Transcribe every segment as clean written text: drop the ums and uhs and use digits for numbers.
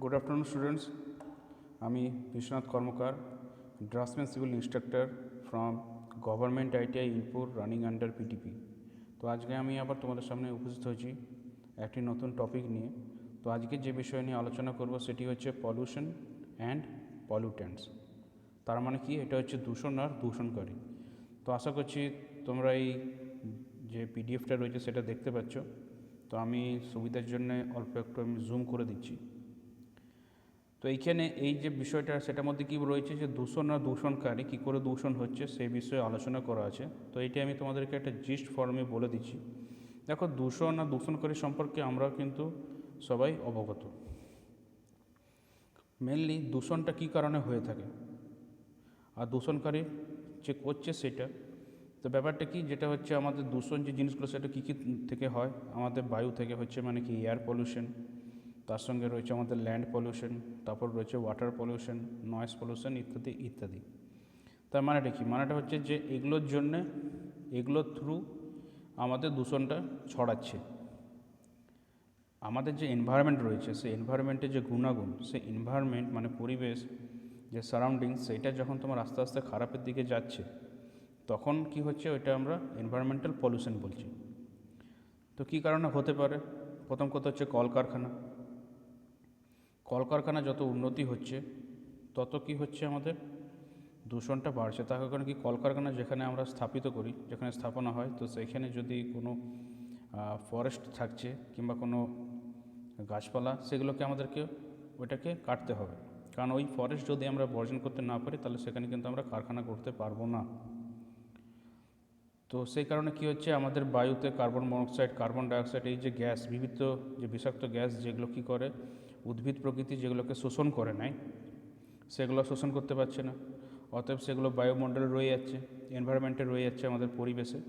Good afternoon, students. আমি Biswanath Karmakar, draftsman civil instructor from government ITI Inpur running under PTP. তো আজকে আমি আবার তোমাদের সামনে উপস্থিত হয়েছি একটি নতুন টপিক নিয়ে। তো আজকে যে বিষয় নিয়ে আলোচনা করব সেটি হচ্ছে পলিউশন অ্যান্ড পলিউট্যান্টস। তার মানে কি, এটা হচ্ছে দূষণ আর দূষণকারী। তো আশা করছি তোমরা এই যে পিডিএফটা রয়েছে সেটা দেখতে পাচ্ছ। তো আমি সুবিধার জন্য অল্প একটু আমি জুম করে দিচ্ছি। তো এইখানে এই যে বিষয়টা সেটার মধ্যে কী রয়েছে যে দূষণ আর দূষণকারী কী করে দূষণ হচ্ছে সেই বিষয়ে আলোচনা করা আছে। তো এইটা আমি তোমাদেরকে একটা জিস্ট ফর্মে বলে দিচ্ছি। দেখো, দূষণ আর দূষণকারী সম্পর্কে আমরা কিন্তু সবাই অবগত। মেনলি দূষণটা কী কারণে হয়ে থাকে আর দূষণকারী যে করছে সেটা। তো ব্যাপারটা কি, যেটা হচ্ছে আমাদের দূষণ যে জিনিসগুলো সেটা কী কী থেকে হয়, আমাদের বায়ু থেকে হচ্ছে মানে কি এয়ার পলিউশন, তার সঙ্গে রয়েছে আমাদের ল্যান্ড পলিউশন, তারপর রয়েছে ওয়াটার পলিউশন, নয়েজ পলিউশন ইত্যাদি ইত্যাদি। তার মানেটা কি, মানেটা হচ্ছে যে এগুলোর জন্যে এগুলোর থ্রু আমাদের দূষণটা ছড়াচ্ছে। আমাদের যে এনভায়রনমেন্ট রয়েছে সেই এনভায়রনমেন্টের যে গুণাগুণ, সেই এনভায়রনমেন্ট মানে পরিবেশ যে সারাউন্ডিংস, সেইটা যখন তোমার আস্তে আস্তে খারাপের দিকে যাচ্ছে তখন কি হচ্ছে, ওইটা আমরা এনভায়রনমেন্টাল পলিউশন বলছি। তো কী কারণে হতে পারে, প্রথম কথা হচ্ছে কলকারখানা। কলকারখানা যত উন্নতি হচ্ছে তত কি হচ্ছে, আমাদের দূষণটা বাড়ছে। তার কারণে কি, কলকারখানা যেখানে আমরা স্থাপিত করি, যেখানে স্থাপনা হয়, তো সেখানে যদি কোনো ফরেস্ট থাকছে কিংবা কোনো গাছপালা, সেগুলোকে আমাদেরকে ওইটাকে কাটতে হবে। কারণ ওই ফরেস্ট যদি আমরা বর্জন করতে না পারি তাহলে সেখানে কিন্তু আমরা কারখানা করতে পারবো না। তো সেই কারণে কি হচ্ছে, আমাদের বায়ুতে কার্বন মনোক্সাইড, কার্বন ডাইঅক্সাইড, এই যে গ্যাস, বিভিন্ন যে বিষাক্ত গ্যাস যেগুলো কী করে, উদ্ভিদ প্রকৃতি যেগুলোকে শোষণ করে নেয়, সেগুলো শোষণ করতে পারছে না। অতএব সেগুলো বায়ুমণ্ডলে রয়ে যাচ্ছে, এনভায়রনমেন্টে রয়ে যাচ্ছে, আমাদের পরিবেশে।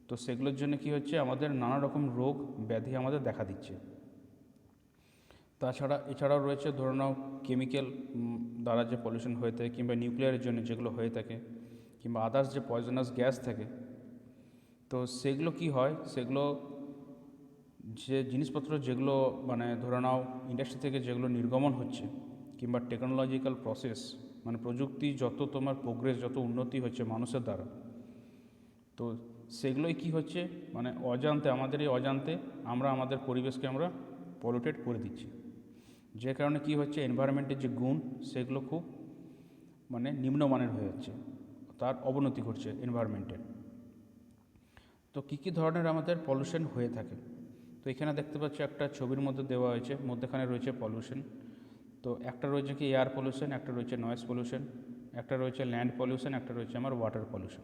তো সেগুলোর জন্য কি হচ্ছে, আমাদের নানা রকম রোগ ব্যাধি আমাদের দেখা দিচ্ছে। এছাড়াও রয়েছে ধরে নাও কেমিক্যাল দ্বারা যে পলিউশন হয়ে থাকে, কিংবা নিউক্লিয়ারের জন্য যেগুলো হয়ে থাকে, কিংবা আদার্স যে পয়জনাস গ্যাস থাকে। তো সেগুলো কি হয়, সেগুলো যে জিনিসপত্র যেগুলো মানে ধরে নাও ইন্ডাস্ট্রি থেকে যেগুলো নির্গমন হচ্ছে, কিংবা টেকনোলজিক্যাল প্রসেস মানে প্রযুক্তি যত তোমার প্রোগ্রেস, যত উন্নতি হচ্ছে মানুষের দ্বারা, তো সেগুলোই কি হচ্ছে, মানে অজান্তে, আমাদের এই অজান্তে আমরা আমাদের পরিবেশকে আমরা পলিউটেড করে দিচ্ছি। যে কারণে কি হচ্ছে, এনভায়রনমেন্টের যে গুণ সেগুলো খুব মানে নিম্নমানের হয়ে যাচ্ছে, তার অবনতি ঘটছে এনভায়রনমেন্টের। তো কী কী ধরনের আমাদের পলিউশন হয়ে থাকে, তো এখানে দেখতে পাচ্ছি একটা ছবির মধ্যে দেওয়া হয়েছে, মধ্যখানে রয়েছে পলিউশন। তো একটা রয়েছে কি এয়ার পলিউশন, একটা রয়েছে নয়েজ পলিউশন, একটা রয়েছে ল্যান্ড পলিউশন, একটা রয়েছে আমার ওয়াটার পলিউশন।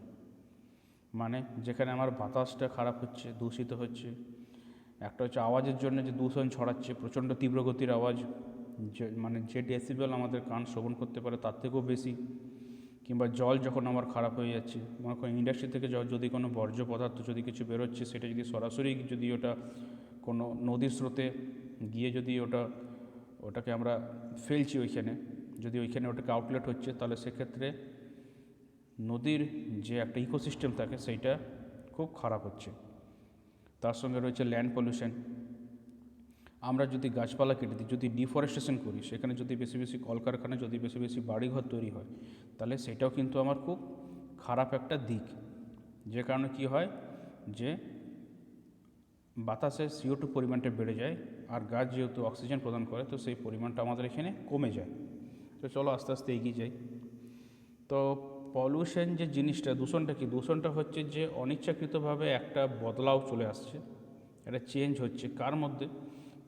মানে যেখানে আমার বাতাসটা খারাপ হচ্ছে, দূষিত হচ্ছে। একটা হচ্ছে আওয়াজের জন্য যে দূষণ ছড়াচ্ছে, প্রচণ্ড তীব্র গতির আওয়াজ, যে মানে যে ডেসিবেল আমাদের কান শ্রবণ করতে পারে তার থেকেও বেশি। কিংবা জল যখন আমার খারাপ হয়ে যাচ্ছে, মনে করেন ইন্ডাস্ট্রি থেকে যদি কোনো বর্জ্য পদার্থ যদি কিছু বেরোচ্ছে, সেটা যদি সরাসরি যদি ওটা কোনো নদীর স্রোতে গিয়ে যদি ওটাকে আমরা ফেলছি ওইখানে, যদি ওইখানে ওটাকে আউটলেট হচ্ছে, তাহলে সেক্ষেত্রে নদীর যে একটা ইকোসিস্টেম থাকে সেইটা খুব খারাপ হচ্ছে। তার সঙ্গে রয়েছে ল্যান্ড পলিউশন। আমরা যদি গাছপালা কেটে দিই, যদি ডিফরেস্টেশন করি, সেখানে যদি বেশি বেশি কলকারখানা, যদি বেশি বেশি বাড়িঘর তৈরি হয়, তাহলে সেটাও কিন্তু আমার খুব খারাপ একটা দিক। যে কারণে কি হয়, যে বাতাসে CO2 পরিমাণটা বেড়ে যায়, আর গাছ যেহেতু অক্সিজেন প্রদান করে, তো সেই পরিমাণটা আমাদের এখানে কমে যায়। তো চলো আস্তে আস্তে এগিয়ে যাই। তো পলিউশন যে জিনিসটা, দূষণটা কি, দূষণটা হচ্ছে যে অনিচ্ছাকৃতভাবে একটা বদলাও চলে আসছে, একটা চেঞ্জ হচ্ছে কার মধ্যে,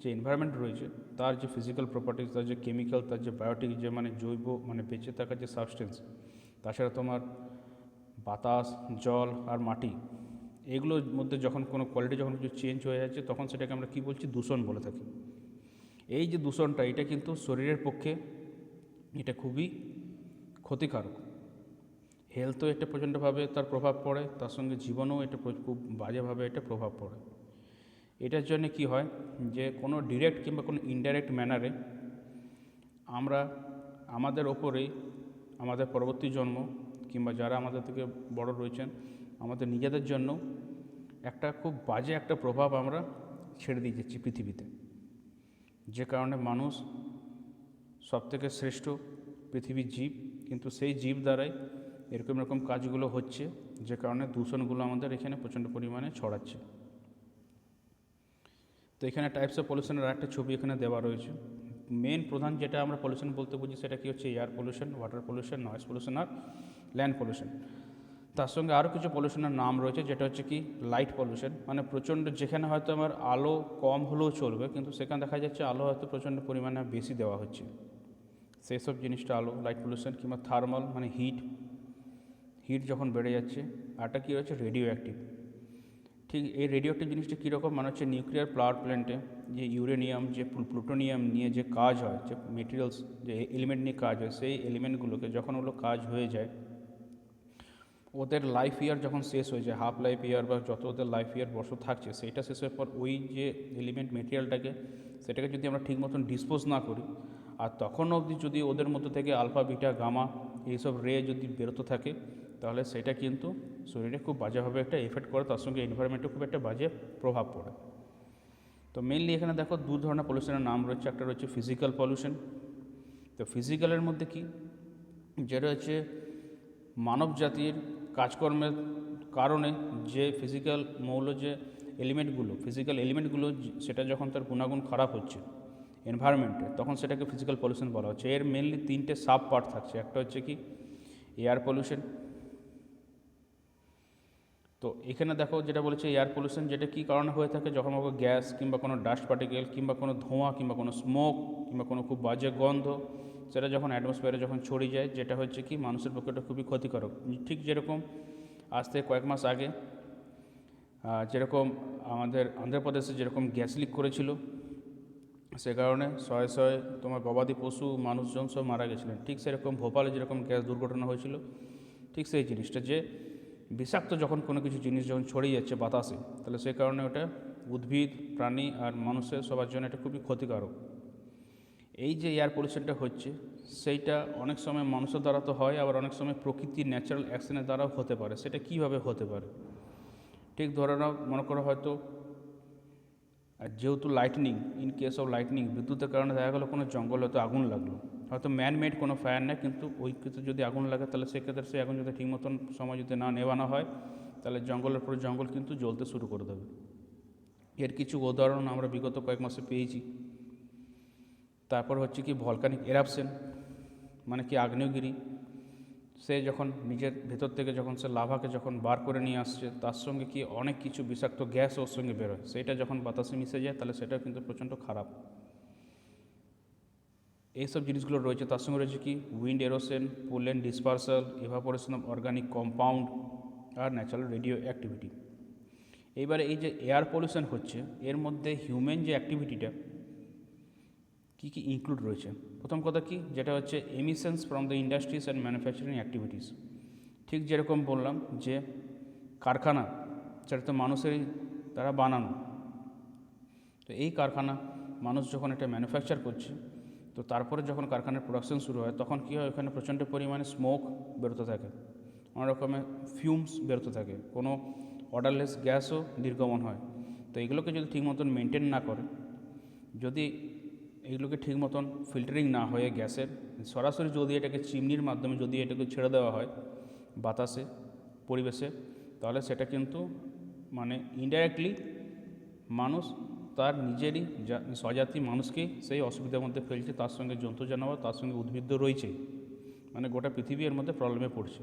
যে এনভায়রনমেন্ট রয়েছে তার যে ফিজিক্যাল প্রপার্টিজ, তার যে কেমিক্যাল, তার যে বায়োটিক, যে মানে জৈব মানে বেঁচে থাকার যে সাবস্টেন্স, তাছাড়া তোমার বাতাস, জল আর মাটি, এগুলোর মধ্যে যখন কোনো কোয়ালিটি যখন কিছু চেঞ্জ হয়ে যাচ্ছে, তখন সেটাকে আমরা কী বলছি, দূষণ বলে থাকি। এই যে দূষণটা, এটা কিন্তু শরীরের পক্ষে এটা খুবই ক্ষতিকারক। হেলথও এটা প্রচণ্ডভাবে তার প্রভাব পড়ে, তার সঙ্গে জীবনেও এটা খুব বাজেভাবে এটা প্রভাব পড়ে। এটার জন্য কি হয়, যে কোনো ডিরেক্ট কিংবা কোনো ইনডাইরেক্ট ম্যানারে আমরা আমাদের ওপরেই, আমাদের পরবর্তী জন্ম কিংবা যারা আমাদের থেকে বড় রয়েছেন, আমাদের নিজেদের জন্য একটা খুব বাজে একটা প্রভাব আমরা ছেড়ে দিয়ে যাচ্ছি পৃথিবীতে। যে কারণে মানুষ সবথেকে শ্রেষ্ঠ পৃথিবীর জীব, কিন্তু সেই জীব দ্বারাই এরকম কাজগুলো হচ্ছে, যে কারণে দূষণগুলো আমাদের এখানে প্রচণ্ড পরিমাণে ছড়াচ্ছে। তো এখানে টাইপস অফ পলিউশনের আরেকটা ছবি এখানে দেওয়া রয়েছে। মেন প্রধান যেটা আমরা পলিউশন বলতে বুঝি সেটা কি হচ্ছে air pollution, water pollution, noise pollution আর ল্যান্ড পলিউশন। তার সঙ্গে আরও কিছু পলিউশনের নাম রয়েছে, যেটা হচ্ছে কি লাইট পলিউশন, মানে প্রচণ্ড যেখানে হয়তো আমার আলো কম হলেও চলবে, কিন্তু সেখানে দেখা যাচ্ছে আলো হয়তো প্রচণ্ড পরিমাণে বেশি দেওয়া হচ্ছে, সেই সব জিনিসটা আলো লাইট পলিউশন। কিংবা থার্মাল মানে হিট যখন বেড়ে যাচ্ছে। আরটা কী রয়েছে রেডিও অ্যাক্টিভ। ঠিক এই রেডিও অ্যাক্টিভ জিনিসটা কীরকম, মানে হচ্ছে নিউক্লিয়ার পাওয়ার প্ল্যান্টে যে ইউরেনিয়াম যে প্লুটোনিয়াম নিয়ে যে কাজ হয়, যে মেটেরিয়ালস যে এলিমেন্ট নিয়ে কাজ হয়, সেই এলিমেন্টগুলোকে যখন ওগুলো কাজ হয়ে যায়, ওদের লাইফ ইয়ার যখন শেষ হয়ে যায়, হাফ লাইফ ইয়ার বা যত ওদের লাইফ ইয়ার বছর থাকছে, সেইটা শেষ হওয়ার পর ওই যে এলিমেন্ট মেটেরিয়ালটাকে সেটাকে যদি আমরা ঠিক মতন ডিসপোজ না করি, আর তখন অবধি যদি ওদের মধ্যে থেকে আলফা বিটা গামা এইসব রে যদি বেরোতে থাকে, তাহলে সেটা কিন্তু শরীরে খুব বাজেভাবে একটা এফেক্ট করে, তার সঙ্গে এনভায়রনমেন্টে খুব একটা বাজে প্রভাব পড়ে। তো মেনলি এখানে দেখো দু ধরনের পলিউশনের নাম রয়েছে। একটা রয়েছে ফিজিক্যাল পলিউশন। তো ফিজিক্যালের মধ্যে কি, যেটা হচ্ছে মানব জাতির কাজকর্মের কারণে যে ফিজিক্যাল মৌল যে ফিজিক্যাল এলিমেন্টগুলো সেটা যখন তার গুণাগুণ খারাপ হচ্ছে এনভায়রনমেন্টে, তখন সেটাকে ফিজিক্যাল পলিউশন বলা হচ্ছে। এর মেনলি 3টে সাব পার্ট থাকছে। একটা হচ্ছে কি এয়ার পলিউশন। তো এখানে দেখো যেটা বলেছে এয়ার পলিউশন, যেটা কী কারণে হয়ে থাকে, যখন আমাকে গ্যাস কিংবা কোনো ডাস্ট পার্টিকেল কিংবা কোনো ধোঁয়া কিংবা কোনো স্মোক কিংবা কোনো খুব বাজে গন্ধ সেটা যখন অ্যাটমসফিয়ারে যখন ছড়িয়ে যায়, যেটা হচ্ছে কি মানুষের পক্ষে এটা খুবই ক্ষতিকারক। ঠিক যেরকম আজ থেকে কয়েক মাস আগে যেরকম আমাদের অন্ধ্রপ্রদেশে যেরকম গ্যাস লিক করেছিল, সে কারণে শয়ে তোমার গবাদি পশু মানুষজন সব মারা গেছিলেন। ঠিক সেরকম ভোপালে যেরকম গ্যাস দুর্ঘটনা হয়েছিল, ঠিক সেই জিনিসটা যে বিষাক্ত যখন কোনো কিছু জিনিস যখন ছড়িয়ে যাচ্ছে বাতাসে, তাহলে সে কারণে ওটা উদ্ভিদ প্রাণী আর মানুষের সবার জন্য এটা খুবই ক্ষতিকারক। এই যে এয়ার পলিউশনটা হচ্ছে, সেইটা অনেক সময় মানুষের দ্বারা তো হয়, আবার অনেক সময় প্রকৃতির ন্যাচারাল অ্যাকশনের দ্বারাও হতে পারে। সেটা কীভাবে হতে পারে, ঠিক ধরে নাও, মনে করো হয়তো যেহেতু lightning, in case of lightning বিদ্যুতের কারণে দেখা গেলো কোনো জঙ্গলে হয়তো আগুন লাগলো, হয়তো ম্যান মেড কোনো ফায়ার নেই, কিন্তু ওই ক্ষেত্রে যদি আগুন লাগে, তাহলে সেক্ষেত্রে সেই আগুন যদি ঠিক মতন সময় যদি না নেভানো হয়, তাহলে জঙ্গলের পরে জঙ্গল কিন্তু জ্বলতে শুরু করে দেবে। এর কিছু উদাহরণ আমরা বিগত কয়েক মাসে পেয়েছি। তারপর হচ্ছে কি ভলকানিক এরাপশন, মানে কি আগ্নেয়গিরি, সে যখন নিজের ভেতর থেকে যখন সে লাভাকে যখন বার করে নিয়ে আসছে, তার সঙ্গে কি অনেক কিছু বিষাক্ত গ্যাস ওর সঙ্গে বেরোয়, সেইটা যখন বাতাসে মিশে যায়, তাহলে সেটা কিন্তু প্রচণ্ড খারাপ। এইসব জিনিসগুলো রয়েছে। তার সঙ্গে রয়েছে কি wind erosion, pollen dispersal, evaporation of organic compound আর ন্যাচারাল রেডিও অ্যাক্টিভিটি। এইবারে এই যে এয়ার পলিউশন হচ্ছে, এর মধ্যে হিউম্যান যে অ্যাক্টিভিটিটা কী কী ইনক্লুড রয়েছে। প্রথম কথা কি, যেটা হচ্ছে emissions from the industries and manufacturing activities. ঠিক যেরকম বললাম যে কারখানা, সেটা তো মানুষেরই দ্বারা বানানো। তো এই কারখানা মানুষ যখন এটা ম্যানুফ্যাকচার করছে, তো তারপরে যখন কারখানার প্রোডাকশন শুরু হয়, তখন কী হয়, ওখানে প্রচণ্ড পরিমাণে স্মোক বেরোতে থাকে, অনেক রকমের ফিউমস বেরোতে থাকে, কোনো অর্ডারলেস গ্যাসও নির্গমন হয়। তো এগুলোকে যদি ঠিক মতন মেনটেন না করে, যদি এগুলোকে ঠিক মতন ফিল্টারিং না হয়ে গ্যাসের সরাসরি যদি এটাকে চিমনির মাধ্যমে যদি এটাকে ছেড়ে দেওয়া হয় বাতাসে, পরিবেশে, তাহলে সেটা কিন্তু মানে ইনডাইরেক্টলি মানুষ তার নিজেরই স্বজাতি মানুষকেই সেই অসুবিধার মধ্যে ফেলছে, তার সঙ্গে জন্তু জানোয়ার, তার সঙ্গে উদ্ভিদ রয়েছেই, মানে গোটা পৃথিবী এর মধ্যে প্রবলেমে পড়ছে।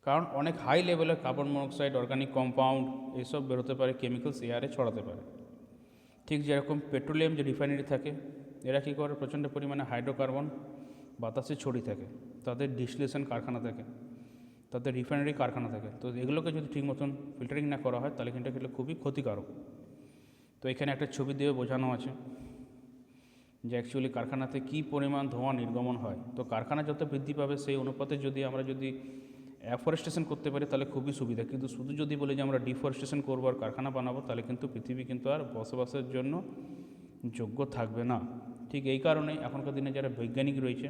কারণ অনেক হাই লেভেলের কার্বন মনোক্সাইড, অর্গানিক কম্পাউন্ড এইসব বেরোতে পারে, কেমিক্যালস এয়ারে ছড়াতে পারে। ঠিক যেরকম পেট্রোলিয়াম যে রিফাইনারি থাকে, এরা কী করে, প্রচণ্ড পরিমাণে হাইড্রোকার্বন বাতাসে ছড়িয়ে থাকে, তাদের ডিস্টিলেশন কারখানা থাকে, তাদের রিফাইনারি কারখানা থাকে। তো এগুলোকে যদি ঠিক মতন ফিল্টারিং না করা হয়, তাহলে কিন্তু এগুলো খুবই ক্ষতিকারক। তো এখানে একটা ছবি দিয়ে বোঝানো আছে যে অ্যাকচুয়ালি কারখানাতে কী পরিমাণ ধোঁয়া নির্গমন হয়। তো কারখানা যত বৃদ্ধি পাবে, সেই অনুপাতে যদি আমরা অ্যাফরেস্টেশন করতে পারি, তাহলে খুবই সুবিধা। কিন্তু শুধু যদি বলি যে আমরা ডিফরেস্টেশন করবো আর কারখানা বানাবো, তাহলে কিন্তু পৃথিবী কিন্তু আর বসবাসের জন্য যোগ্য থাকবে না। ঠিক এই কারণেই এখনকার দিনে যারা বৈজ্ঞানিক রয়েছে,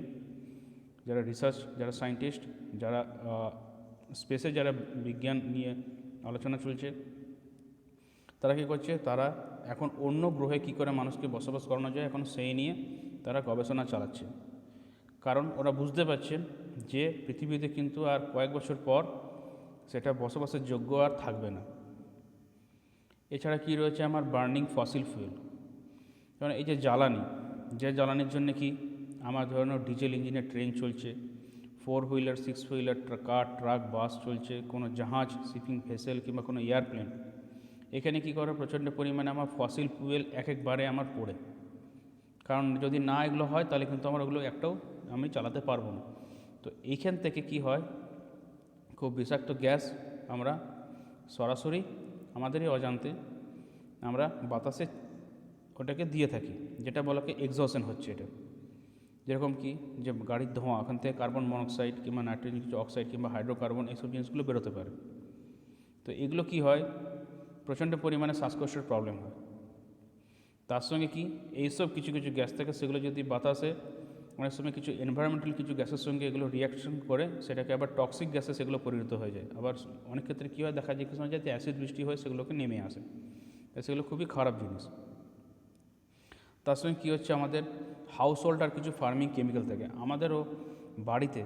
যারা রিসার্চ, যারা সায়েন্টিস্ট, যারা স্পেসে যারা বিজ্ঞান নিয়ে আলোচনা চলছে, তারা কী করছে, তারা এখন অন্য গ্রহে কী করে মানুষকে বসবাস করানো যায়, এখন সেই নিয়ে তারা গবেষণা চালাচ্ছে, কারণ ওরা বুঝতে পারছেন যে পৃথিবীতে কিন্তু আর কয়েক বছর পর সেটা বসবাসের যোগ্য আর থাকবে না। এছাড়া কি রয়েছে আমার বার্নিং ফসিল ফুয়েল, কারণ এই যে জ্বালানির জন্য কি আমার ধরনের ডিজেল ইঞ্জিনের ট্রেন চলছে, 4 হুইলার 6 হুইলার কার ট্রাক বাস চলছে, কোনো জাহাজ শিপিং ভেসেল কিংবা কোনো এয়ারপ্লেন, এখানে কি করে প্রচণ্ড পরিমাণে আমার ফসিল ফুয়েল একবারে আমার পড়ে, কারণ যদি না এগুলো হয় তাহলে কিন্তু আমার ওগুলো একটাও আমি চালাতে পারবো না। তো এইখান থেকে কি হয়, খুব বিষাক্ত গ্যাস আমরা সরাসরি আমাদেরই অজান্তে আমরা বাতাসে ওটাকে দিয়ে থাকি, যেটা বলাকে এক্সহশন হচ্ছে। এটা যেরকম কি যে গাড়ির ধোঁয়া, ওখান থেকে কার্বন মনোক্সাইড কিংবা নাইট্রোজেন কিছু অক্সাইড কিংবা হাইড্রোকার্বন এইসব জিনিসগুলো বেরোতে পারে। তো এগুলো কি হয়, প্রচণ্ড পরিমাণে শ্বাসকষ্টের প্রবলেম হয়। তার সঙ্গে কি এইসব কিছু কিছু গ্যাস থাকে, সেগুলো যদি বাতাসে অনেক সময় কিছু এনভায়রনমেন্টাল কিছু গ্যাসের সঙ্গে এগুলো রিয়াকশন করে সেটাকে আবার টক্সিক গ্যাসে সেগুলো পরিণত হয়ে যায়। আবার অনেক ক্ষেত্রে কী হয়, দেখা যায় কিছু সময় যাতে অ্যাসিড বৃষ্টি হয় সেগুলোকে নেমে আসে, সেগুলো খুবই খারাপ জিনিস। তার সঙ্গে কী হচ্ছে, আমাদের হাউস হোল্ড আর কিছু ফার্মিং কেমিক্যাল থাকে আমাদেরও বাড়িতে,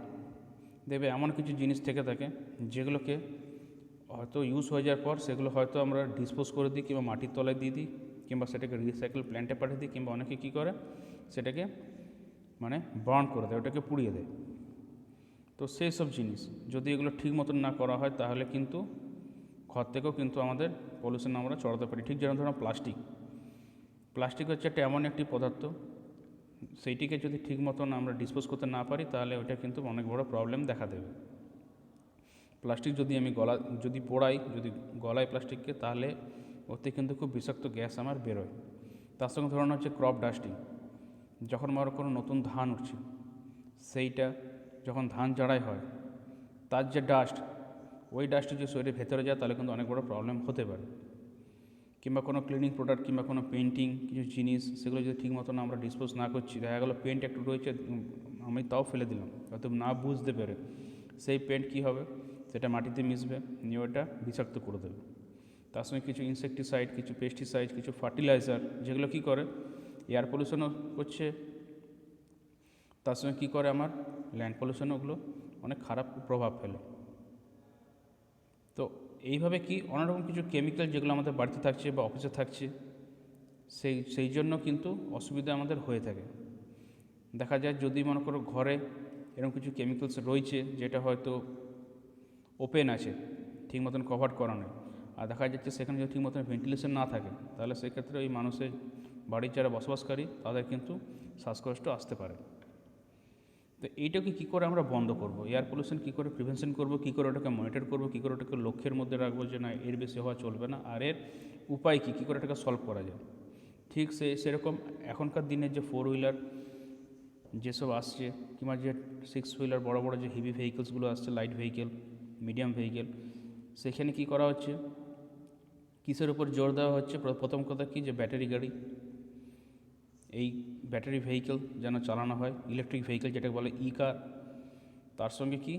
দেখবে এমন কিছু জিনিস থেকে থাকে যেগুলোকে হয়তো ইউজ হয়ে যাওয়ার পর সেগুলো হয়তো আমরা ডিসপোজ করে দিই কিংবা মাটির তলায় দিয়ে দিই কিংবা সেটাকে রিসাইকেল প্ল্যান্টে পাঠিয়ে দিই, কিংবা অনেকে কী করে সেটাকে মানে বার্ন করে দেয়, ওটাকে পুড়িয়ে দেয়। তো সেই সব জিনিস যদি এগুলো ঠিক মতন না করা হয় তাহলে কিন্তু ঘর থেকেও কিন্তু আমাদের পলিউশন আমরা চড়াতে পারি। ঠিক যেমন ধরুন প্লাস্টিক হচ্ছে একটা এমন একটি পদার্থ, সেইটিকে যদি ঠিক মতন আমরা ডিসপোজ করতে না পারি তাহলে ওটা কিন্তু অনেক বড় প্রবলেম দেখা দেবে। প্লাস্টিক যদি আমি পোড়াই, যদি গলায় প্লাস্টিককে, তাহলে ওতে কিন্তু খুব বিষাক্ত গ্যাস আমার বেরোয়। তার সঙ্গে ধরুন হচ্ছে ক্রপ ডাস্টিং, যখন আমার কোনো নতুন ধান উঠছে সেইটা যখন ধান ঝাড়াই হয়, তার যে ডাস্ট, ওই ডাস্টে যদি শরীরের ভেতরে যায় তাহলে কিন্তু অনেক বড় প্রবলেম হতে পারে। কিংবা কোনো ক্লিনিং প্রোডাক্ট কিংবা কোনো পেন্টিং কিছু জিনিস, সেগুলো যদি ঠিক মতন আমরা ডিসপোজ না করছি, দেখা গেলো পেন্ট একটু রয়েছে আমি তাও ফেলে দিলাম হয়তো না বুঝতে পেরে, সেই পেন্ট কী হবে, সেটা মাটিতে মিশবে, নিয়ে ওটা বিষাক্ত করে দেবে। তার সঙ্গে কিছু ইনসেকটিসাইড, কিছু পেস্টিসাইড, কিছু ফার্টিলাইজার, যেগুলো কী করে এয়ার পলিউশনও করছে, তার সঙ্গে কী করে আমার ল্যান্ড পলিউশনও ওগুলো অনেক খারাপ প্রভাব ফেলে। তো এইভাবে কি অনেক রকম কিছু কেমিক্যাল যেগুলো আমাদের বাড়িতে থাকছে বা অফিসে থাকছে, সেই জন্য কিন্তু অসুবিধা আমাদের হয়ে থাকে। দেখা যায় যদি মনে করো ঘরে এরকম কিছু কেমিক্যালস রয়েছে যেটা হয়তো ওপেন আছে, ঠিক মতন কভার করা নেই, আর দেখা যাচ্ছে সেখানে যদি ঠিক মতন ভেন্টিলেশন না থাকে, তাহলে সেক্ষেত্রে ওই মানুষের বাড়ির যারা বসবাসকারী তাদের কিন্তু শ্বাসকষ্ট আসতে পারে। তো এইটাকে কী করে আমরা বন্ধ করব, এয়ার পলিউশন কী করে প্রিভেনশন করব, কী করে ওটাকে মনিটর করব, কী করে ওটাকে লক্ষ্যের মধ্যে রাখবো যে না এর বেশি হওয়া চলবে না, আর এর উপায় কী করে এটাকে সলভ করা যায়। ঠিক সেরকম এখনকার দিনের যে 4 হুইলার যেসব আসছে কিংবা যে 6 হুইলার বড় বড় যে হেভি ভেহিকেলসগুলো আসছে, লাইট ভেহিকেল, মিডিয়াম ভেহিকেল, সেখানে কি করা হচ্ছে, কিসের উপর জোর দেওয়া হচ্ছে, প্রথম কথা কি যে ব্যাটারি গাড়ি, এই ব্যাটারি ভেহিকেল যেন চালানো হয়, ইলেকট্রিক ভেহিকেল যেটাকে বলে ই কার। তার সঙ্গে কি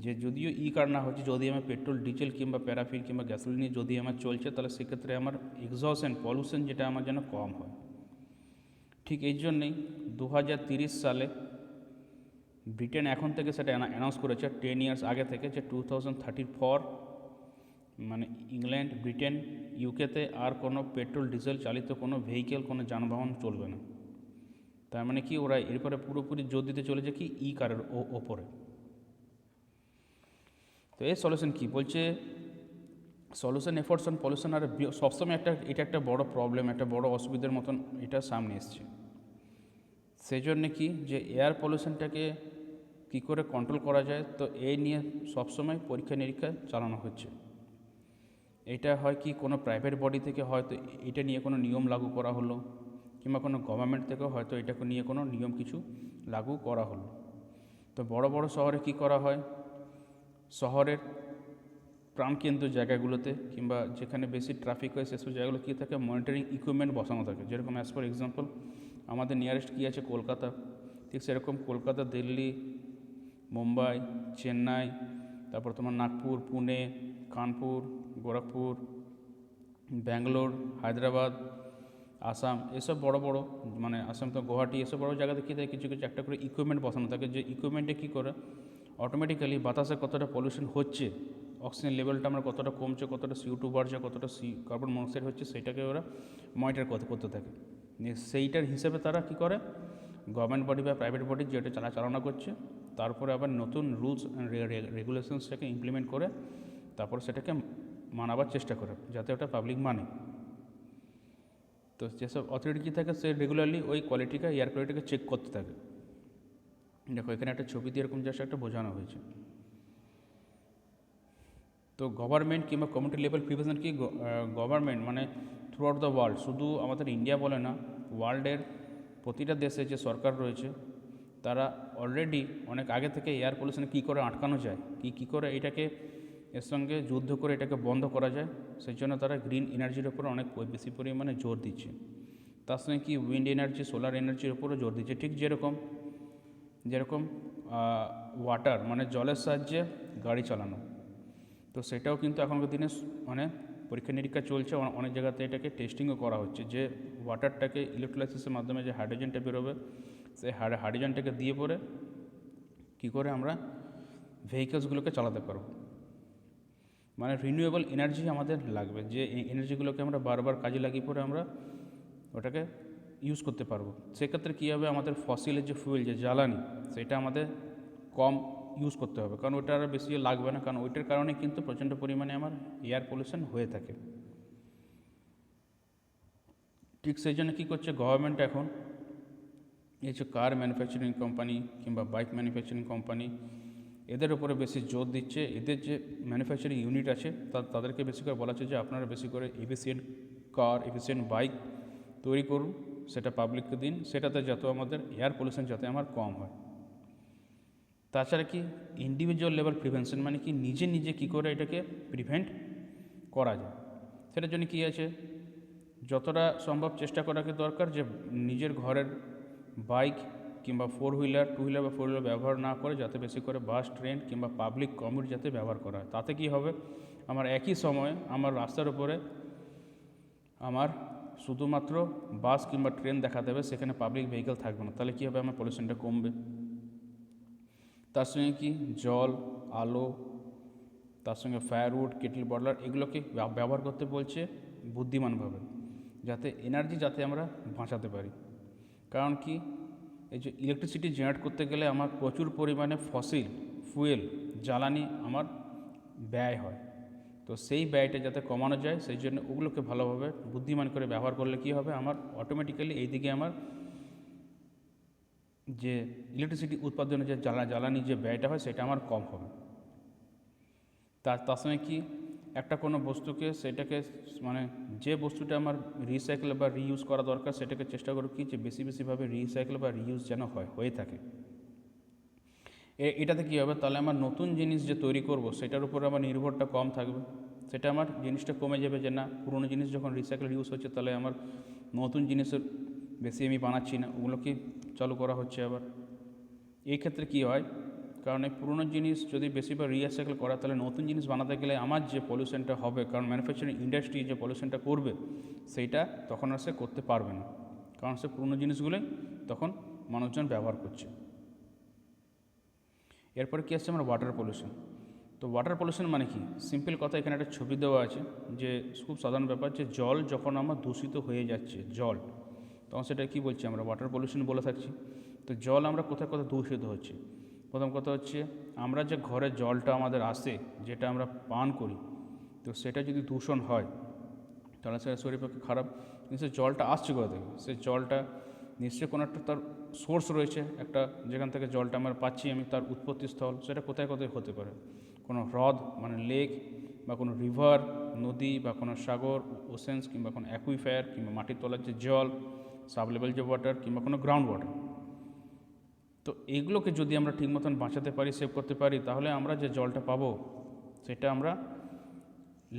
যে যদিও ই কার না হচ্ছে, যদি আমার পেট্রোল ডিজেল কিংবা প্যারাফিন কিংবা গ্যাসোলিন যদি আমার চলছে, তাহলে সেক্ষেত্রে আমার এক্সহশন পলিউশন যেটা আমার যেন কম হয়। ঠিক এই জন্যেই 2030 সালে ব্রিটেন এখন থেকে সেটা অ্যানাউন্স করেছে 10 ইয়ার্স আগে থেকে, যে 2034 মানে ইংল্যান্ড, ব্রিটেন, ইউকেতে আর কোনো পেট্রোল ডিজেল চালিত কোনো ভেহিকেল, কোনো যানবাহন চলবে না। তার মানে কি ওরা এরপরে পুরোপুরি জোর দিতে চলেছে কি ই কারের ওপরে। তো এর সলিউশন কী বলছে, সলিউশন এফোর্টস অন পলিউশন, আর সবসময় এটা একটা বড় প্রবলেম, একটা বড় অসুবিধার মতন এটা সামনে এসছে। সেই জন্যে কি যে এয়ার পলিউশনটাকে কী করে কন্ট্রোল করা যায়, তো এই নিয়ে সবসময় পরীক্ষা নিরীক্ষা চালানো হচ্ছে। এটা হয় কি কোনো প্রাইভেট বডি থেকে হয়তো এটা নিয়ে কোনো নিয়ম লাগু করা হলো, কিংবা কোনো গভর্নমেন্ট থেকেও হয়তো এটাকে নিয়ে কোনো নিয়ম কিছু লাগু করা হলো। তো বড় বড় শহরে কি করা হয়, শহরের প্রাণকেন্দ্র জায়গাগুলোতে কিংবা যেখানে বেশি ট্রাফিক হয় সেসব জায়গাগুলো কী থাকে, মনিটরিং ইকুইপমেন্ট বসানো থাকে। যেরকম অ্যাজ ফর এক্সাম্পল আমাদের নিয়ারেস্ট কী আছে, কলকাতা, ঠিক সেরকম কলকাতা, দিল্লি, মুম্বাই, চেন্নাই, তারপর তোমার নাগপুর, পুনে, কানপুর, গোরখপুর, ব্যাঙ্গালোর, হায়দ্রাবাদ, আসাম এসব বড় বড় মানে আসাম তো গুয়াহাটি এসব বড় জায়গাতে কী থাকে কিছু কিছু একটা করে ইকুইপমেন্ট বসানো থাকে, যে ইকুইপমেন্টে কী করে অটোমেটিক্যালি বাতাসে কতটা পলিউশন হচ্ছে, অক্সিজেন লেভেলটা আমরা কতটা কমছে, কতটা CO2 বাড়ছে, কতটা কার্বন মনোক্সাইড হচ্ছে, সেটাকে ওরা মনিটর করতে থাকে। সেইটার হিসেবে তারা কী করে গভর্নমেন্ট বডি বা প্রাইভেট বডি যেটা চালনা করছে, তারপরে আবার নতুন রুলস অ্যান্ড রেগুলেশনসটাকে ইমপ্লিমেন্ট করে তারপর সেটাকে মানাবার চেষ্টা করে যাতে ওটা পাবলিক মানে। তো যেসব অথরিটি থাকে সে রেগুলারলি ওই কোয়ালিটিকে এয়ার কোয়ালিটিকে চেক করতে থাকে। দেখো এখানে একটা ছবি দিয়ে এরকম জাস্ট একটা বোঝানো হয়েছে। তো গভর্নমেন্ট কিংবা কমিউনিটি লেভেল প্রিভেনশন কি গভর্নমেন্ট মানে থ্রু আউট দ্য ওয়ার্ল্ড, শুধু আমাদের ইন্ডিয়া বলে না, ওয়ার্ল্ডের প্রতিটা দেশে যে সরকার রয়েছে তারা অলরেডি অনেক আগে থেকে এয়ার পলিউশন কী করে আটকানো যায়, কী করে এটাকে এর সঙ্গে যুদ্ধ করে এটাকে বন্ধ করা যায়, সেই জন্য তারা গ্রিন এনার্জির ওপর অনেক বেশি পরিমাণে জোর দিচ্ছে। তার সঙ্গে কি উইন্ড এনার্জি, সোলার এনার্জির ওপরও জোর দিচ্ছে। ঠিক যেরকম ওয়াটার মানে জলের সাহায্যে গাড়ি চালানো, তো সেটাও কিন্তু এখনকার দিনে মানে পরীক্ষা নিরীক্ষা চলছে, অনেক জায়গাতে এটাকে টেস্টিংও করা হচ্ছে, যে ওয়াটারটাকে ইলেকট্রোলাইসিসের মাধ্যমে যে হাইড্রোজেনটা বেরোবে, সেই হাইড্রোজেনটাকে দিয়ে পরে কী করে আমরা ভেহিকলসগুলোকে চালাতে পারবো। মানে রিনিউয়েবল এনার্জি আমাদের লাগবে, যে এনার্জিগুলোকে আমরা বারবার কাজে লাগিয়ে পরে আমরা ওটাকে ইউজ করতে পারবো। সেক্ষেত্রে কী হবে, আমাদের ফসিলের যে ফুয়েল যে জ্বালানি সেটা আমাদের কম ইউজ করতে হবে, কারণ ওইটা আর বেশি লাগবে না, কারণ ওইটার কারণে কিন্তু প্রচণ্ড পরিমাণে আমার এয়ার পলিউশন হয়ে থাকে। ঠিক সেই জন্য কী করছে গভর্নমেন্ট এখন, এই যে কার ম্যানুফ্যাকচারিং কোম্পানি কিংবা বাইক ম্যানুফ্যাকচারিং কোম্পানি এদের উপরে বেশি জোর দিচ্ছে। এদের যে ম্যানুফ্যাকচারিং ইউনিট আছে তাদেরকে বেশি করে বলা হচ্ছে যে আপনারা বেশি করে এফিসিয়েন্ট কার, এফিসিয়েন্ট বাইক তৈরি করুন, সেটা পাবলিককে দিন, সেটাতে যত আমাদের এয়ার পলিউশন যাতে আমার কম হয়। তাছাড়া কি ইন্ডিভিজুয়াল লেভেল প্রিভেনশন মানে কি নিজে কী করে এটাকে প্রিভেন্ট করা যায়, সেটার জন্য কী আছে যতটা সম্ভব চেষ্টা করাকে দরকার যে নিজের ঘরের বাইক কিংবা 4 হুইলার 2 হুইলার বা 4 হুইলার ব্যবহার না করে যাতে বেশি করে বাস, ট্রেন কিংবা পাবলিক কমিউট যাতে ব্যবহার করা হয়। তাতে কী হবে, আমার একই সময়ে আমার রাস্তার উপরে আমার শুধুমাত্র বাস কিংবা ট্রেন দেখা দেবে, সেখানে পাবলিক ভেহিকেল থাকবে না, তাহলে কী হবে, আমার পলিউশনটা কমবে। তার সঙ্গে কি জল, আলো, তার সঙ্গে ফায়ারউড, কেটল বটলার এগুলোকে ব্যবহার করতে বলছে বুদ্ধিমানভাবে, যাতে এনার্জি যাতে আমরা বাঁচাতে পারি। কারণ কি এই যে ইলেকট্রিসিটি জেনারেট করতে গেলে আমার প্রচুর পরিমাণে ফসিল ফুয়েল জ্বালানি আমার ব্যয় হয়, তো সেই ব্যয়টা যাতে কমানো যায় সেই জন্য ওগুলোকে ভালোভাবে বুদ্ধিমান করে ব্যবহার করলে কী হবে, আমার অটোমেটিক্যালি এইদিকে আমার যে ইলেকট্রিসিটি উৎপাদনের যে জ্বালানি যে ব্যয়টা হয় সেটা আমার কম হবে। তার সঙ্গে কি একটা কোনো বস্তুকে সেটাকে মানে যে বস্তুটা আমার রিসাইকেল বা রিইউজ করা দরকার সেটাকে চেষ্টা করব কি যে বেশিভাবে রিসাইকেল বা রিইউজ যেন হয়ে থাকে। এটাতে কী হবে, তাহলে আমার নতুন জিনিস যে তৈরি করব সেটার উপর আমার নির্ভরটা কম থাকবে, সেটা আমার জিনিসটা কমে যাবে, যে না পুরনো জিনিস যখন রিসাইকেল ইউজ হচ্ছে তাহলে আমার নতুন জিনিসের বেশি আমি বানাচ্ছি না, ওগুলোকে চালু করা হচ্ছে আবার। এই ক্ষেত্রে কী হয়, কারণ এই পুরনো জিনিস যদি বেশিবার রিসাইকেল করা তাহলে নতুন জিনিস বানাতে গেলে আমার যে পলিউশনটা হবে, কারণ ম্যানুফ্যাকচারিং ইন্ডাস্ট্রি যে পলিউশনটা করবে সেইটা তখন আর সে করতে পারবে না, কারণ সে পুরনো জিনিসগুলোই তখন মানুষজন ব্যবহার করছে। এরপরে কী আসছে আমার ওয়াটার পলিউশন। তো ওয়াটার পলিউশন মানে কি, সিম্পল কথা, এখানে একটা ছবি দেওয়া আছে যে খুব সাধারণ ব্যাপার, যে জল যখন আমার দূষিত হয়ে যাচ্ছে জল, তখন সেটা কী বলছি আমরা ওয়াটার পলিউশন বলে থাকছি। তো জল আমরা কোথায় দূষিত হচ্ছে, প্রথম কথা হচ্ছে আমরা যে ঘরে জলটা আমাদের আসে যেটা আমরা পান করি, তো সেটা যদি দূষণ হয় তাহলে সেটা শরীরের পক্ষে খারাপ। কিন্তু সে জলটা আসছে কোথা থেকে, সে জলটা নিশ্চয়ই কোনো একটা তার সোর্স রয়েছে, একটা যেখান থেকে জলটা আমরা পাচ্ছি আমি, তার উৎপত্তিস্থল সেটা কোথায় হতে পারে, কোনো হ্রদ মানে লেক বা কোনো রিভার নদী বা কোনো সাগর ওশেন্স কিংবা কোনো অ্যাকুইফায়ার কিংবা মাটির তলার যে জল সাব লেভেল যে ওয়াটার কিংবা কোনো গ্রাউন্ড ওয়াটার। তো এইগুলোকে যদি আমরা ঠিক মতন বাঁচাতে পারি, সেভ করতে পারি, তাহলে আমরা যে জলটা পাবো সেটা আমরা